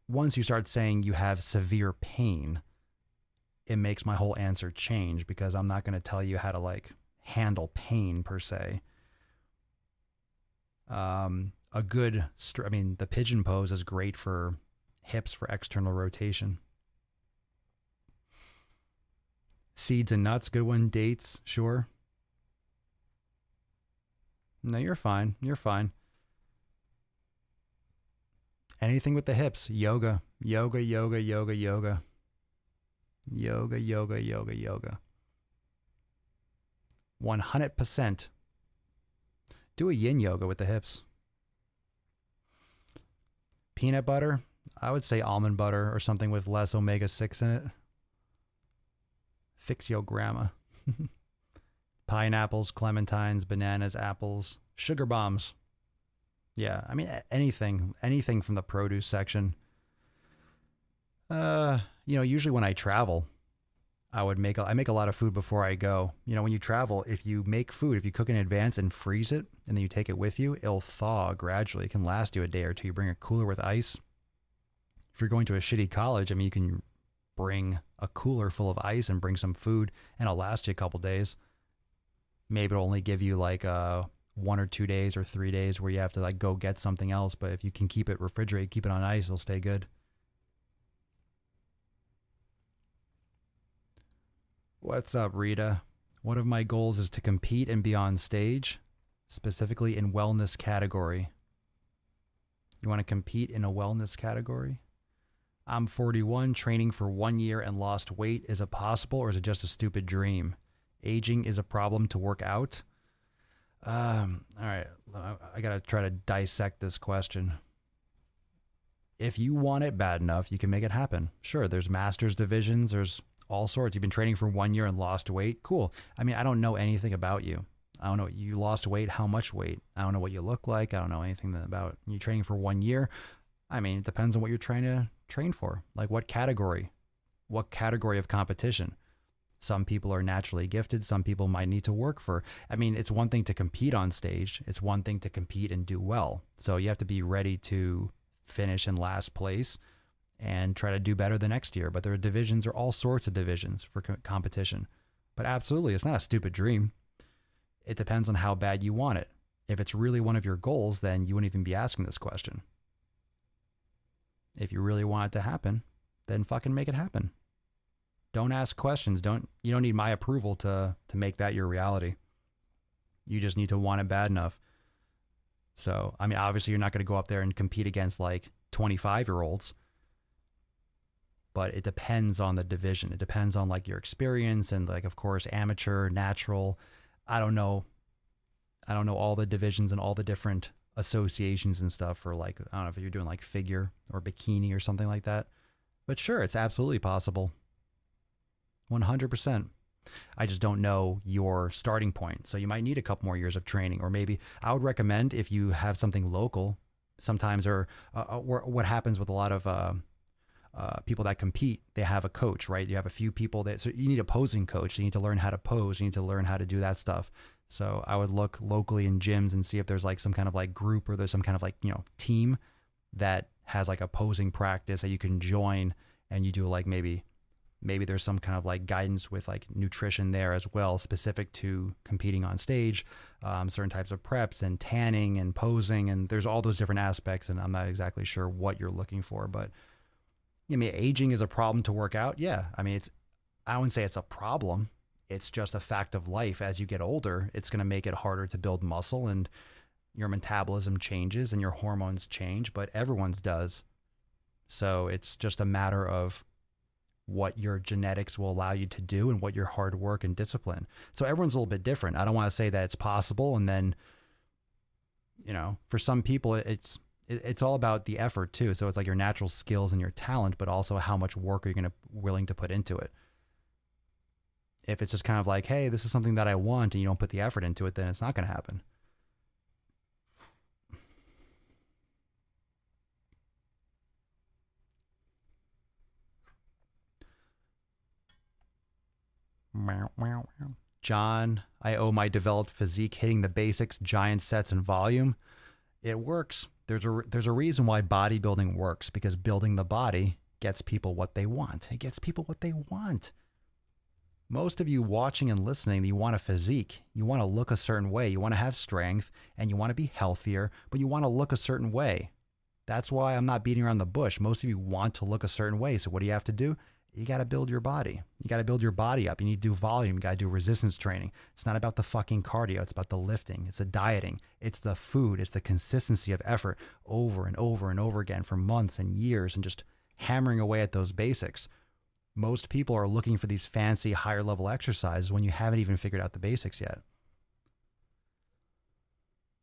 once you start saying you have severe pain, it makes my whole answer change because I'm not going to tell you how to like handle pain per se. A good, the pigeon pose is great for hips for external rotation. Seeds and nuts, good one. Dates, sure. No, you're fine. You're fine. Anything with the hips. Yoga. Yoga, yoga, yoga, yoga. Yoga, yoga, yoga, yoga. 100%. Do a yin yoga with the hips. Peanut butter. I would say almond butter or something with less omega-6 in it. Fix your grandma. Pineapples, clementines, bananas, apples, sugar bombs. Yeah, anything from the produce section. Usually when I travel, I make a lot of food before I go. When you travel, if you make food, if you cook in advance and freeze it, and then you take it with you, it'll thaw gradually. It can last you a day or two. You bring a cooler with ice. If you're going to a shitty college, you can bring a cooler full of ice and bring some food, and it'll last you a couple days. Maybe it'll only give you like 1 or 2 days or 3 days where you have to like go get something else. But if you can keep it refrigerated, keep it on ice, it'll stay good. What's up, Rita? One of my goals is to compete and be on stage, specifically in wellness category. You want to compete in a wellness category? I'm 41, training for 1 year and lost weight. Is it possible or is it just a stupid dream? Aging is a problem to work out? All right, I got to try to dissect this question. If you want it bad enough, you can make it happen. Sure, there's masters divisions, there's all sorts. You've been training for 1 year and lost weight. Cool. I don't know anything about you. I don't know. You lost weight. How much weight? I don't know what you look like. I don't know anything about you training for 1 year. It depends on what you're trying to train for. Like what category of competition? Some people are naturally gifted. Some people might need to work for. I mean, it's one thing to compete on stage. It's one thing to compete and do well. So you have to be ready to finish in last place and try to do better the next year. But there are divisions, or all sorts of divisions for competition. But absolutely, it's not a stupid dream. It depends on how bad you want it. If it's really one of your goals, then you wouldn't even be asking this question. If you really want it to happen, then fucking make it happen. Don't ask questions. You don't need my approval to make that your reality. You just need to want it bad enough. So, I mean, obviously you're not going to go up there and compete against like 25-year-olds, but it depends on the division. It depends on like your experience and like, of course, amateur, natural. I don't know all the divisions and all the different associations and stuff for like, I don't know if you're doing like figure or bikini or something like that, but sure, it's absolutely possible. 100%. I just don't know your starting point. So you might need a couple more years of training, or maybe I would recommend if you have something local sometimes, or what happens with a lot of people that compete, they have a coach, right? You have a few people so you need a posing coach. You need to learn how to pose. You need to learn how to do that stuff. So I would look locally in gyms and see if there's like some kind of like group, or there's some kind of like, team that has like a posing practice that you can join, and you do like maybe there's some kind of like guidance with like nutrition there as well, specific to competing on stage, certain types of preps and tanning and posing. And there's all those different aspects. And I'm not exactly sure what you're looking for, but I mean, aging is a problem to work out. Yeah. I mean, I wouldn't say it's a problem. It's just a fact of life. As you get older, it's going to make it harder to build muscle, and your metabolism changes and your hormones change, but everyone's does. So it's just a matter of what your genetics will allow you to do and what your hard work and discipline. So everyone's a little bit different. I don't want to say that it's possible. And then, for some people, it's all about the effort too. So it's like your natural skills and your talent, but also how much work are you willing to put into it. If it's just kind of like, hey, this is something that I want, and you don't put the effort into it, then it's not going to happen. John, I owe my developed physique hitting the basics, giant sets, and volume. It works. There's a reason why bodybuilding works, because building the body gets people what they want. It gets people what they want. Most of you watching and listening, you want a physique. You want to look a certain way. You want to have strength, and you want to be healthier, but you want to look a certain way. That's why I'm not beating around the bush. Most of you want to look a certain way. So what do you have to do? You got to build your body. You got to build your body up. You need to do volume. You got to do resistance training. It's not about the fucking cardio. It's about the lifting. It's the dieting. It's the food. It's the consistency of effort over and over and over again for months and years, and just hammering away at those basics. Most people are looking for these fancy higher level exercises when you haven't even figured out the basics yet.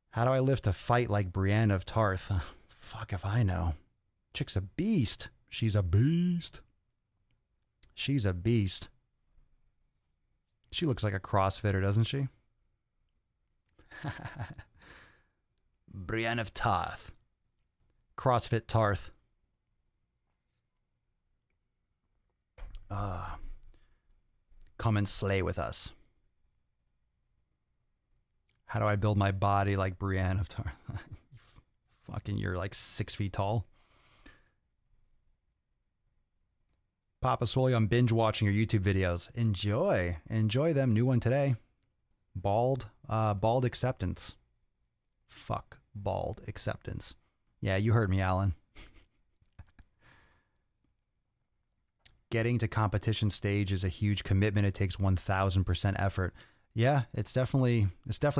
How do I lift a fight like Brienne of Tarth? Fuck if I know. Chick's a beast. She's a beast. She's a beast. She looks like a CrossFitter, doesn't she? Brienne of Tarth. CrossFit Tarth. Come and slay with us. How do I build my body like Brienne of Tarth? Fucking, you're like 6 feet tall. Papa Swole, I'm binge watching your YouTube videos. Enjoy them. New one today. Bald acceptance. Fuck bald acceptance. Yeah, you heard me, Alan. Getting to competition stage is a huge commitment. It takes 1,000% effort. Yeah, it's definitely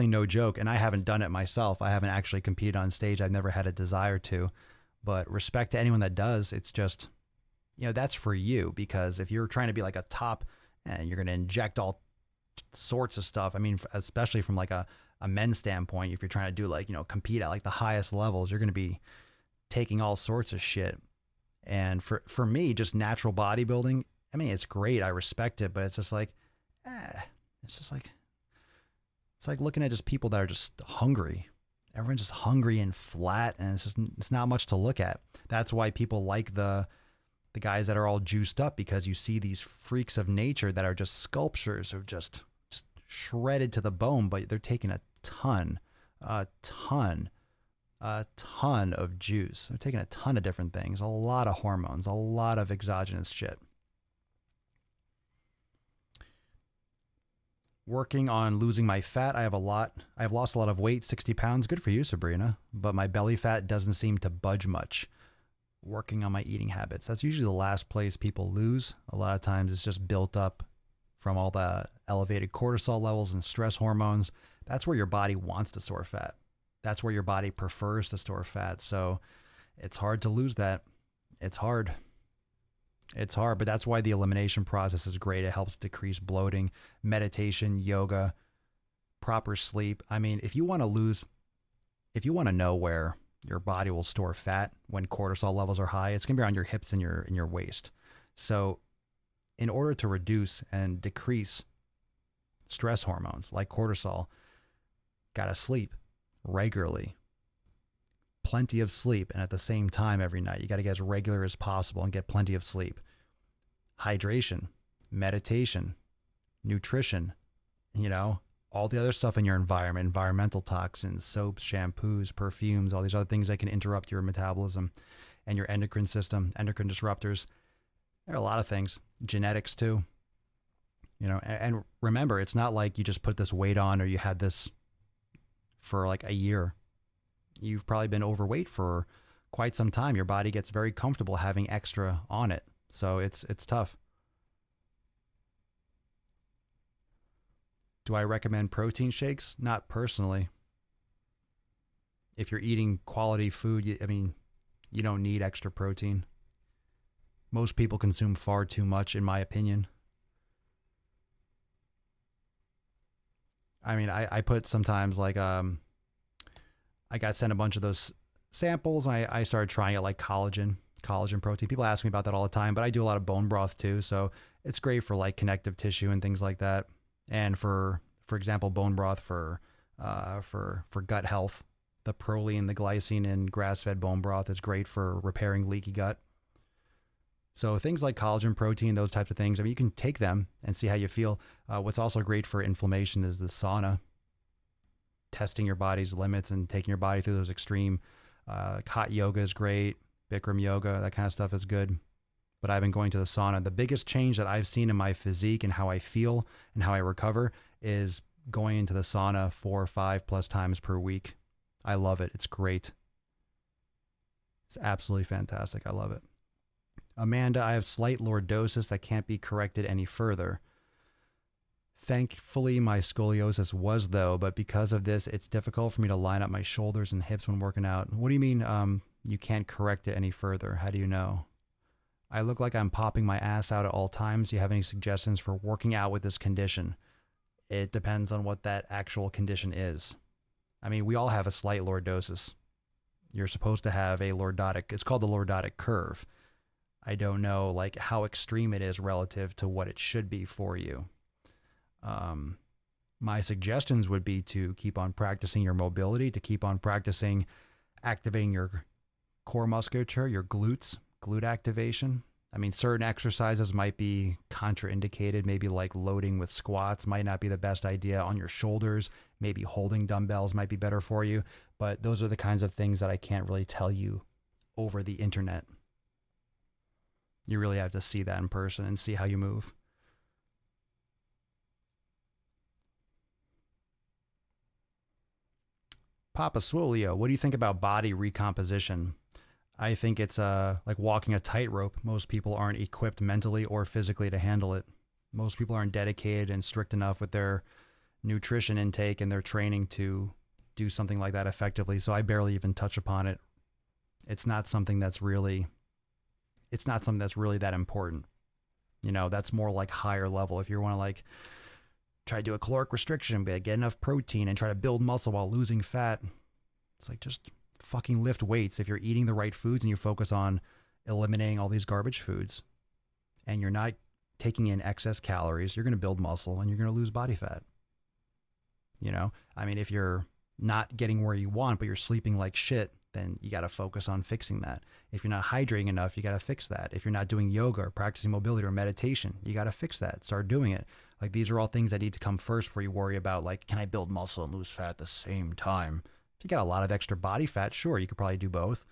no joke. And I haven't done it myself. I haven't actually competed on stage. I've never had a desire to, but respect to anyone that does. It's just, that's for you, because if you're trying to be like a top, and you're going to inject all sorts of stuff. I mean, especially from like a men's standpoint, if you're trying to do like, compete at like the highest levels, you're going to be taking all sorts of shit. And for me, just natural bodybuilding, I mean, it's great. I respect it, but it's just like, it's like looking at just people that are just hungry. Everyone's just hungry and flat, and it's not much to look at. That's why people like the the guys that are all juiced up, because you see these freaks of nature that are just sculptures of just shredded to the bone, but they're taking a ton of juice. They're taking a ton of different things, a lot of hormones, a lot of exogenous shit. Working on losing my fat. I've lost a lot of weight, 60 pounds. Good for you, Sabrina. But my belly fat doesn't seem to budge much. Working on my eating habits. That's usually the last place people lose. A lot of times it's just built up from all the elevated cortisol levels and stress hormones. That's where your body wants to store fat. That's where your body prefers to store fat. So it's hard to lose that. It's hard. It's hard, but that's why the elimination process is great. It helps decrease bloating, meditation, yoga, proper sleep. I mean, if you want to know where your body will store fat when cortisol levels are high, it's going to be on your hips and your waist. So in order to reduce and decrease stress hormones like cortisol, got to sleep regularly. Plenty of sleep, and at the same time every night. You got to get as regular as possible and get plenty of sleep. Hydration, meditation, nutrition, all the other stuff in your environment, environmental toxins, soaps, shampoos, perfumes, all these other things that can interrupt your metabolism and your endocrine system, endocrine disruptors. There are a lot of things. Genetics too. And remember, it's not like you just put this weight on or you had this for like a year. You've probably been overweight for quite some time. Your body gets very comfortable having extra on it. So it's tough. Do I recommend protein shakes? Not personally. If you're eating quality food, you don't need extra protein. Most people consume far too much, in my opinion. I put sometimes like, I got sent a bunch of those samples. And I started trying it, like collagen protein. People ask me about that all the time, but I do a lot of bone broth too. So it's great for like connective tissue and things like that. And for example, bone broth for gut health, the proline, the glycine in grass-fed bone broth is great for repairing leaky gut. So things like collagen protein, those types of things, you can take them and see how you feel. What's also great for inflammation is the sauna. Testing your body's limits and taking your body through those extreme, hot yoga is great. Bikram yoga, that kind of stuff is good. But I've been going to the sauna. The biggest change that I've seen in my physique and how I feel and how I recover is going into the sauna 4 or 5 plus times per week. I love it. It's great. It's absolutely fantastic. I love it. Amanda, I have slight lordosis that can't be corrected any further. Thankfully, my scoliosis was, though, but because of this, it's difficult for me to line up my shoulders and hips when working out. What do you mean you can't correct it any further? How do you know? I look like I'm popping my ass out at all times. Do you have any suggestions for working out with this condition? It depends on what that actual condition is. We all have a slight lordosis. You're supposed to have a lordotic, it's called the lordotic curve. I don't know like how extreme it is relative to what it should be for you. My suggestions would be to keep on practicing your mobility, to keep on practicing activating your core musculature, your glute activation. Certain exercises might be contraindicated, maybe like loading with squats might not be the best idea on your shoulders. Maybe holding dumbbells might be better for you. But those are the kinds of things that I can't really tell you over the internet. You really have to see that in person and see how you move. Papa Swolio, what do you think about body recomposition? I think it's like walking a tightrope. Most people aren't equipped mentally or physically to handle it. Most people aren't dedicated and strict enough with their nutrition intake and their training to do something like that effectively. So I barely even touch upon it. It's not something that's really that important. That's more like higher level. If you want to like try to do a caloric restriction, but get enough protein and try to build muscle while losing fat, it's like just fucking lift weights. If you're eating the right foods and you focus on eliminating all these garbage foods and you're not taking in excess calories, you're going to build muscle and you're going to lose body fat. If you're not getting where you want, but you're sleeping like shit, then you got to focus on fixing that. If you're not hydrating enough, you got to fix that. If you're not doing yoga or practicing mobility or meditation, you got to fix that. Start doing it. Like, these are all things that need to come first before you worry about, like, can I build muscle and lose fat at the same time? If you got a lot of extra body fat, sure, you could probably do both.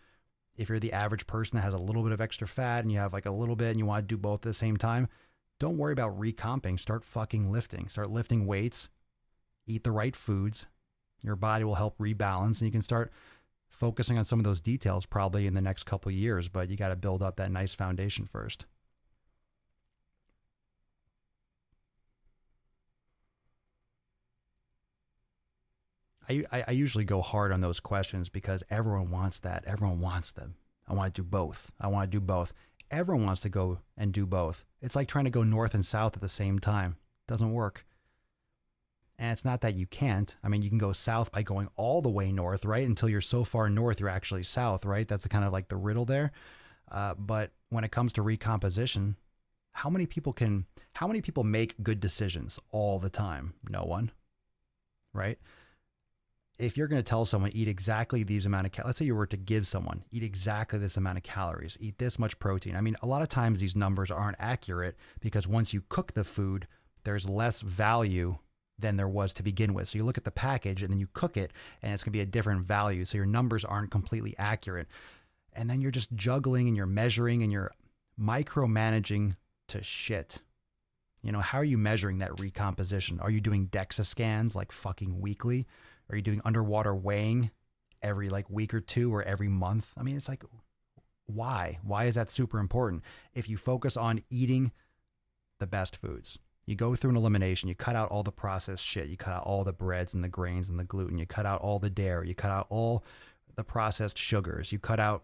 If you're the average person that has a little bit of extra fat and you have like a little bit and you want to do both at the same time, don't worry about recomping. Start fucking lifting. Start lifting weights. Eat the right foods. Your body will help rebalance, and you can start focusing on some of those details probably in the next couple of years, but you got to build up that nice foundation first. I usually go hard on those questions because everyone wants that. Everyone wants them. I want to do both. I want to do both. Everyone wants to go and do both. It's like trying to go north and south at the same time. It doesn't work. And it's not that you can't. I mean, you can go south by going all the way north, right? Until you're so far north, you're actually south, right? That's kind of like the riddle there. But when it comes to recomposition, how many people make good decisions all the time? No one, right? If you're going to tell someone, eat exactly these amount of let's say you were to give someone, eat exactly this amount of calories, eat this much protein. I mean, a lot of times these numbers aren't accurate because once you cook the food, there's less value than there was to begin with. So you look at the package and then you cook it and it's going to be a different value. So your numbers aren't completely accurate. And then you're just juggling and you're measuring and you're micromanaging to shit. You know, how are you measuring that recomposition? Are you doing DEXA scans like fucking weekly? Are you doing underwater weighing every like week or two or every month? I mean, it's like, why? Why is that super important? If you focus on eating the best foods, you go through an elimination, you cut out all the processed shit, you cut out all the breads and the grains and the gluten, you cut out all the dairy, you cut out all the processed sugars, you cut out,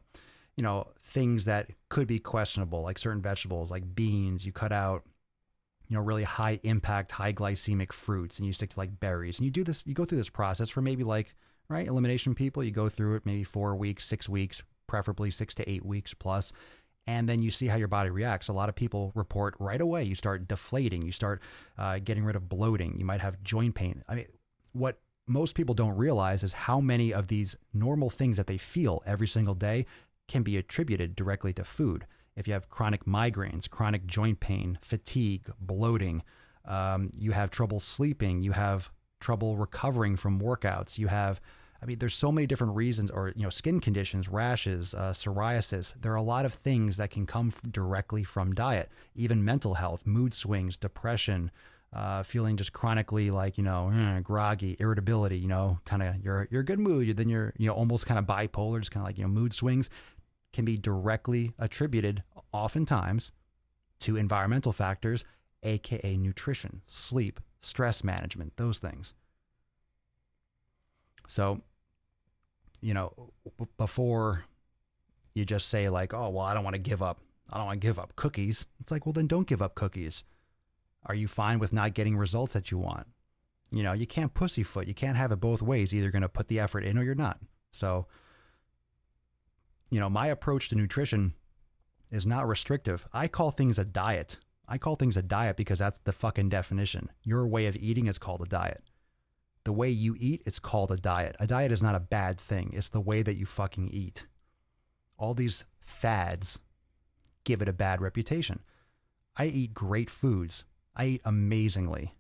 you know, things that could be questionable, like certain vegetables, like beans, you cut out, you know, really high impact, high glycemic fruits, and you stick to like berries. And you do this, you go through this process for maybe like, right, elimination people, you go through it maybe 4 weeks, 6 weeks, preferably 6 to 8 weeks plus. And then you see how your body reacts. A lot of people report right away. You start deflating. You start getting rid of bloating. You might have joint pain. I mean, what most people don't realize is how many of these normal things that they feel every single day can be attributed directly to food. If you have chronic migraines, chronic joint pain, fatigue, bloating, you have trouble sleeping, you have trouble recovering from workouts, you have, I mean, there's so many different reasons, or, you know, skin conditions, rashes, psoriasis. There are a lot of things that can come directly from diet, even mental health, mood swings, depression, feeling just chronically like, you know, groggy, irritability, you know, kind of you're a good mood, then you're, you know, almost kind of bipolar, just kind of like, you know, mood swings can be directly attributed oftentimes to environmental factors, aka nutrition, sleep, stress management, those things. So, you know, before you just say like, oh, well, I don't want to give up cookies. It's like, well, then don't give up cookies. Are you fine with not getting results that you want? You know, you can't pussyfoot. You can't have it both ways. Either going to put the effort in or you're not. So, you know, my approach to nutrition is not restrictive. I call things a diet. I call things a diet because that's the fucking definition. Your way of eating is called a diet. The way you eat, it's called a diet. A diet is not a bad thing. It's the way that you fucking eat. All these fads give it a bad reputation. I eat great foods. I eat amazingly.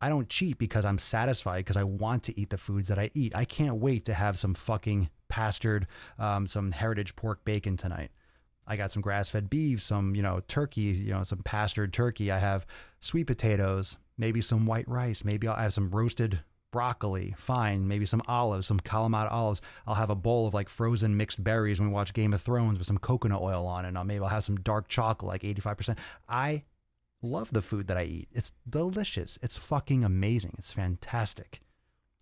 I don't cheat because I'm satisfied, because I want to eat the foods that I eat. I can't wait to have some fucking pastured, some heritage pork bacon tonight. I got some grass-fed beef, some, you know, turkey, you know, some pastured turkey. I have sweet potatoes, maybe some white rice. Maybe I'll have some roasted broccoli, fine. Maybe some olives, some Kalamata olives. I'll have a bowl of like frozen mixed berries when we watch Game of Thrones with some coconut oil on it. Maybe I'll have some dark chocolate, like 85%. I love the food that I eat. It's delicious. It's fucking amazing. It's fantastic.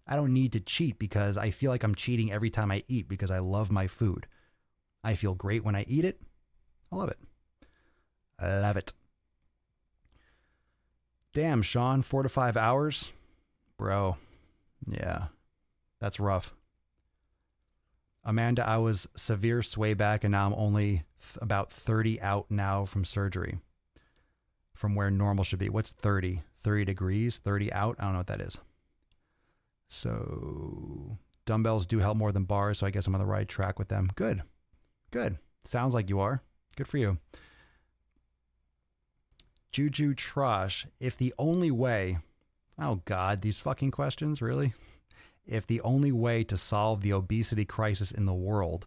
I don't need to cheat because I feel like I'm cheating every time I eat because I love my food. I feel great when I eat it. I love it. I love it. Damn, Sean, 4 to 5 hours? Bro, yeah, that's rough. Amanda, I was severe sway back and now I'm only about 30 out now from surgery. From where normal should be. What's 30? 30 degrees? 30 out? I don't know what that is. So Dumbbells do help more than bars, so I guess I'm on the right track with them. Good. Good. Sounds like you are. Good for you. Juju Trosh, if the only way... Oh, God, these fucking questions, really? If the only way to solve the obesity crisis in the world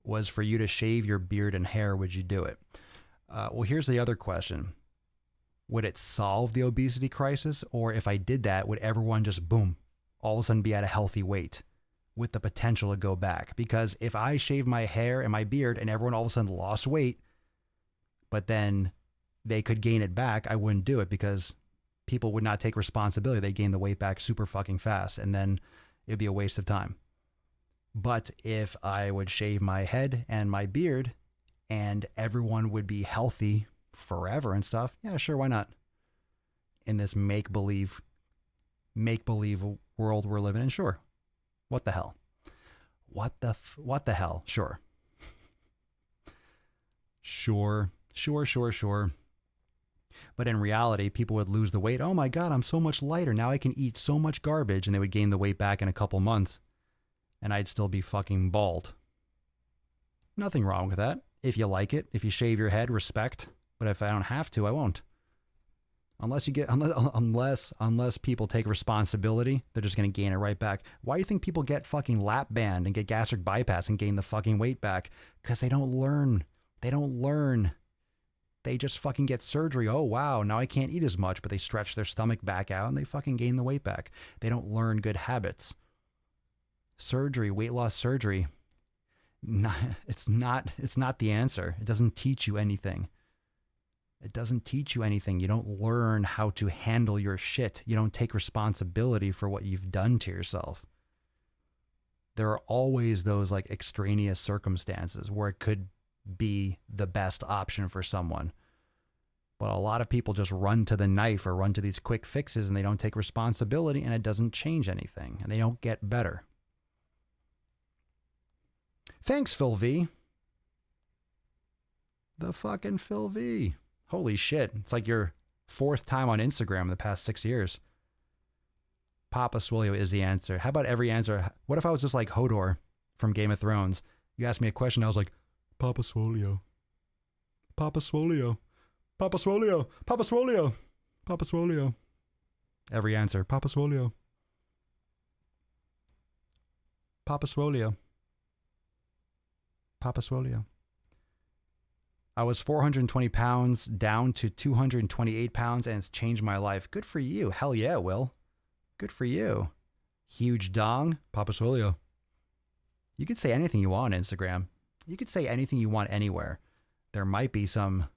was for you to shave your beard and hair, would you do it? Well, here's the other question. Would it solve the obesity crisis? Or if I did that, would everyone just, boom, all of a sudden be at a healthy weight with the potential to go back? Because if I shaved my hair and my beard and everyone all of a sudden lost weight, but then they could gain it back, I wouldn't do it because people would not take responsibility. They'd gain the weight back super fucking fast, and then it'd be a waste of time. But if I would shave my head and my beard and everyone would be healthy forever and stuff, yeah, sure, why not? In this make-believe world we're living in, sure. What the hell? What the hell? Sure. Sure. But in reality, people would lose the weight. Oh my God, I'm so much lighter. Now I can eat so much garbage, and they would gain the weight back in a couple months, and I'd still be fucking bald. Nothing wrong with that. If you like it, if you shave your head, respect. But if I don't have to, I won't. Unless people take responsibility, they're just going to gain it right back. Why do you think people get fucking lap band and get gastric bypass and gain the fucking weight back? Because they don't learn. They just fucking get surgery. Oh, wow, now I can't eat as much, but they stretch their stomach back out and they fucking gain the weight back. They don't learn good habits. Surgery, weight loss surgery, it's not the answer. It doesn't teach you anything. You don't learn how to handle your shit. You don't take responsibility for what you've done to yourself. There are always those like extraneous circumstances where it could be the best option for someone. But a lot of people just run to the knife or run to these quick fixes, and they don't take responsibility, and it doesn't change anything, and they don't get better. Thanks, Phil V. The fucking Phil V. Holy shit. It's like your fourth time on Instagram in the past 6 years. Papa Swole is the answer. How about every answer? What if I was just like Hodor from Game of Thrones? You asked me a question, I was like, Papa Swole. Papa Swole. Papa Swole. Papa Swole. Papa Swole. Every answer, Papa Swole. Papa Swole. Papa Swole. I was 420 pounds down to 228 pounds, and it's changed my life. Good for you. Hell yeah, Will. Good for you. Huge dong, Papa Swole. You could say anything you want on Instagram. You could say anything you want anywhere. There might be some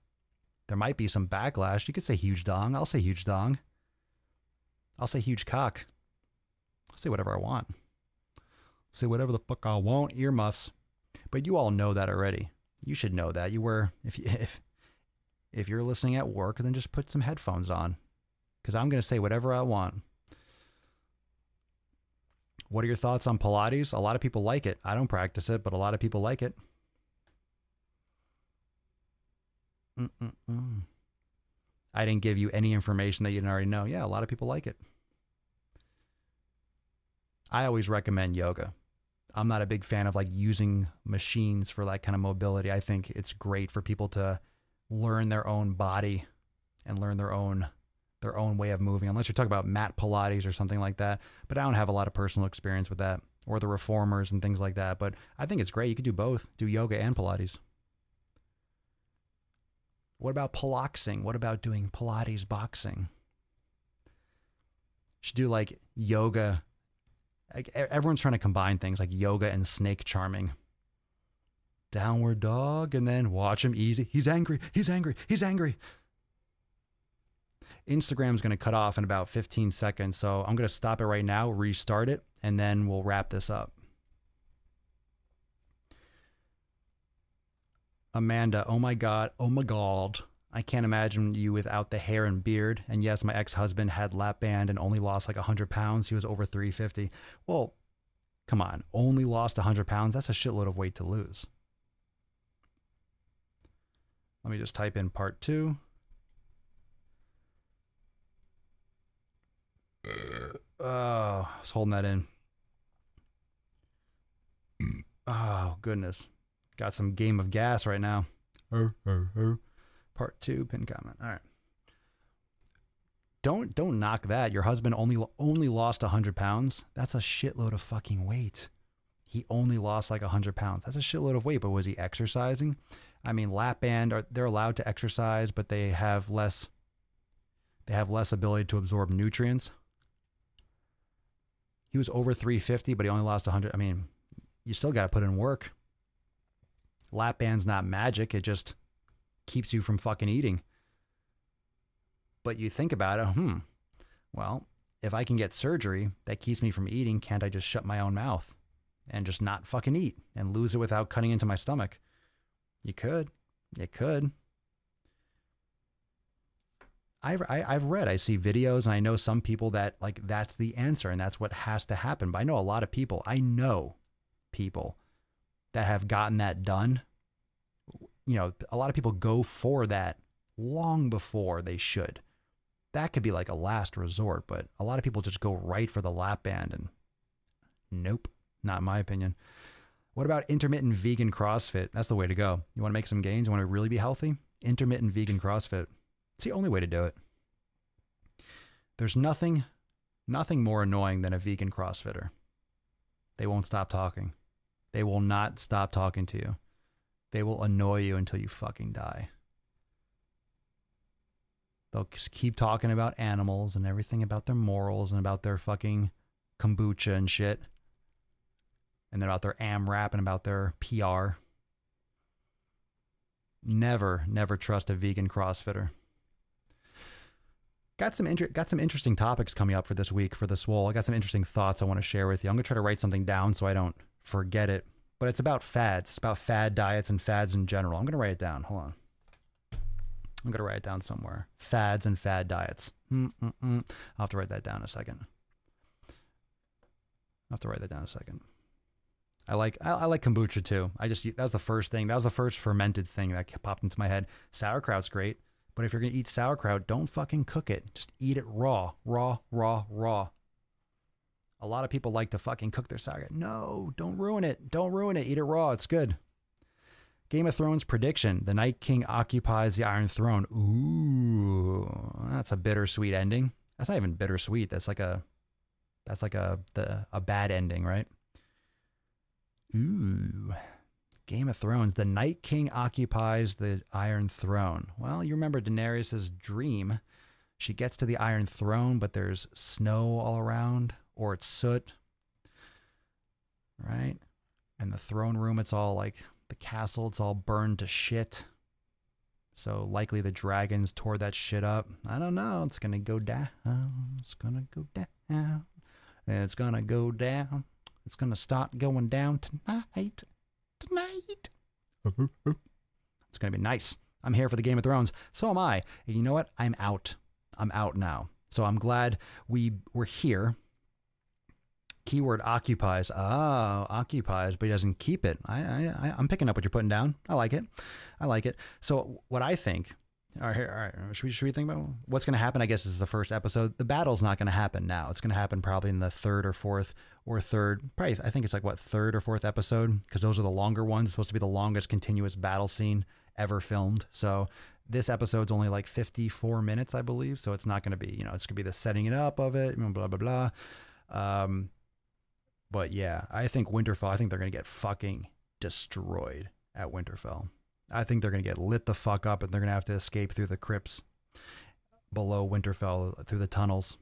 backlash. You could say huge dong. I'll say huge dong. I'll say huge cock. I'll say whatever I want. Say whatever the fuck I want. Earmuffs. But you all know that already. You should know that. If you're listening at work, then just put some headphones on, because I'm going to say whatever I want. What are your thoughts on Pilates? A lot of people like it. I don't practice it, but a lot of people like it. I didn't give you any information that you didn't already know. Yeah, a lot of people like it. I always recommend yoga. I'm not a big fan of like using machines for that kind of mobility. I think it's great for people to learn their own body and learn their own way of moving, unless you're talking about mat Pilates or something like that. But I don't have a lot of personal experience with that, or the reformers and things like that. But I think it's great. You could do both, do yoga and Pilates. What about Piloxing? What about doing Pilates boxing? Should do like yoga. Like everyone's trying to combine things like yoga and snake charming. Downward dog, and then watch him easy. He's angry. Instagram's going to cut off in about 15 seconds, so I'm going to stop it right now, restart it, and then we'll wrap this up. Amanda, oh my God. I can't imagine you without the hair and beard. And yes, my ex-husband had lap band and only lost like 100 pounds. He was over 350. Well, come on. Only lost 100 pounds? That's a shitload of weight to lose. Let me just type in part 2. I was holding that in. goodness. Got some Game of Gas right now. Part 2, pin comment. All right. Don't knock that. Your husband only lost 100 pounds. That's a shitload of fucking weight. He only lost like 100 pounds. That's a shitload of weight, but was he exercising? I mean, lap band, they're allowed to exercise, but they have less ability to absorb nutrients. He was over 350, but he only lost 100. I mean, you still got to put in work. Lap band's not magic. It just keeps you from fucking eating. But you think about it, well, if I can get surgery that keeps me from eating, can't I just shut my own mouth and just not fucking eat and lose it without cutting into my stomach? You could. You could. I've read, I see videos, and I know some people that like that's the answer and that's what has to happen. But I know a lot of people. I know people that have gotten that done. You know, a lot of people go for that long before they should. That could be like a last resort, but a lot of people just go right for the lap band, and nope, not in my opinion. What about intermittent vegan CrossFit? That's the way to go. You want to make some gains? You want to really be healthy? Intermittent vegan CrossFit. It's the only way to do it. There's nothing more annoying than a vegan CrossFitter. They won't stop talking. They will not stop talking to you. They will annoy you until you fucking die. They'll just keep talking about animals and everything about their morals and about their fucking kombucha and shit. And about their AMRAP and about their PR. Never trust a vegan CrossFitter. Got some interesting topics coming up for this week for the Swole. I got some interesting thoughts I want to share with you. I'm going to try to write something down so I don't forget it. But it's about fads. It's about fad diets and fads in general. I'm going to write it down. Hold on. I'm going to write it down somewhere. Fads and fad diets. I'll have to write that down in a second. I like kombucha too. That was the first thing. That was the first fermented thing that popped into my head. Sauerkraut's great, but if you're going to eat sauerkraut, don't fucking cook it. Just eat it raw. A lot of people like to fucking cook their sauerkraut. No, don't ruin it. Eat it raw. It's good. Game of Thrones prediction. The Night King occupies the Iron Throne. Ooh, that's a bittersweet ending. That's not even bittersweet. That's like a bad ending, right? Ooh. Game of Thrones. The Night King occupies the Iron Throne. Well, you remember Daenerys' dream. She gets to the Iron Throne, but there's snow all around, or it's soot, right? And the throne room, it's all like the castle, it's all burned to shit. So likely the dragons tore that shit up. I don't know. It's going to go down. It's going to go down. It's going to go down. It's going to start going down tonight. It's going to be nice. I'm here for the Game of Thrones. So am I. And you know what? I'm out now. So I'm glad we're here. Keyword occupies. Oh, occupies, but he doesn't keep it. I'm picking up what you're putting down. I like it. So what I think, all right. Should we think about what's going to happen? I guess this is the first episode. The battle's not going to happen now. It's going to happen probably in the third or fourth. Probably, I think it's like third or fourth episode, because those are the longer ones. It's supposed to be the longest continuous battle scene ever filmed. So this episode's only like 54 minutes, I believe. So it's not going to be, it's going to be the setting it up of it, blah, blah, blah. But yeah, I think Winterfell, they're going to get fucking destroyed at Winterfell. I think they're going to get lit the fuck up, and they're going to have to escape through the crypts below Winterfell, through the tunnels.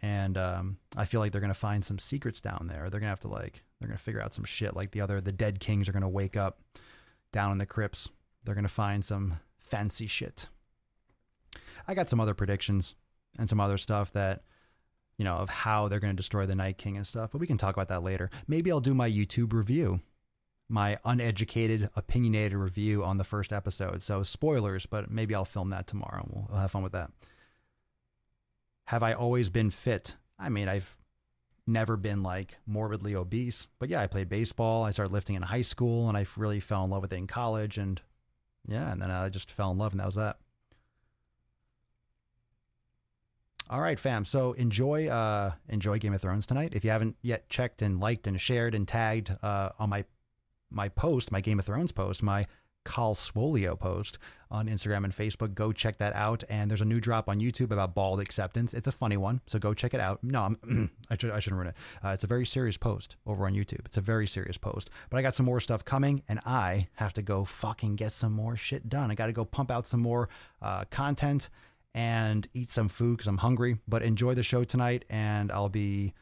And I feel like they're going to find some secrets down there. They're going to have to they're going to figure out some shit. Like the dead kings are going to wake up down in the crypts. They're going to find some fancy shit. I got some other predictions and some other stuff that, of how they're going to destroy the Night King and stuff, but we can talk about that later. Maybe I'll do my YouTube review, my uneducated, opinionated review on the first episode. So spoilers, but maybe I'll film that tomorrow. We'll have fun with that. Have I always been fit? I mean, I've never been like morbidly obese, but yeah, I played baseball. I started lifting in high school, and I really fell in love with it in college. And yeah, and then I just fell in love, and that was that. All right, fam. So enjoy Game of Thrones tonight. If you haven't yet checked and liked and shared and tagged on my post, my Game of Thrones post, my Call Swolio post on Instagram and Facebook. Go check that out. And there's a new drop on YouTube about bald acceptance. It's a funny one, so go check it out. No, I shouldn't ruin it. It's a very serious post over on YouTube. It's a very serious post. But I got some more stuff coming, and I have to go fucking get some more shit done. I got to go pump out some more content and eat some food because I'm hungry. But enjoy the show tonight, and I'll be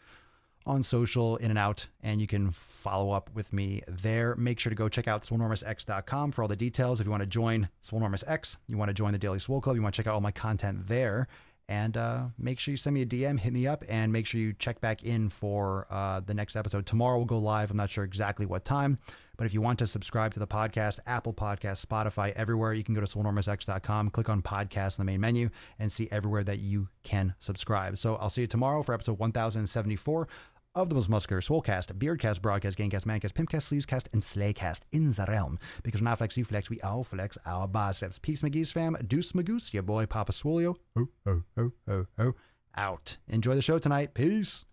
on social, in and out, and you can follow up with me there. Make sure to go check out swolenormousx.com for all the details. If you want to join Swolenormous X, you want to join the Daily Swole Club, you want to check out all my content there, and make sure you send me a DM, hit me up, and make sure you check back in for the next episode. Tomorrow we'll go live. I'm not sure exactly what time, but if you want to subscribe to the podcast, Apple Podcasts, Spotify, everywhere, you can go to swolenormousx.com, click on podcast in the main menu, and see everywhere that you can subscribe. So I'll see you tomorrow for episode 1074 of the most muscular Swolecast, Beardcast, Broadcast, Gamecast, Mancast, Pimpcast, Sleevescast, and Slaycast in the realm. Because when I flex, you flex, we all flex our biceps. Peace, McGee's fam. Deuce, Magoose, your boy, Papa Swolio. Out. Enjoy the show tonight. Peace.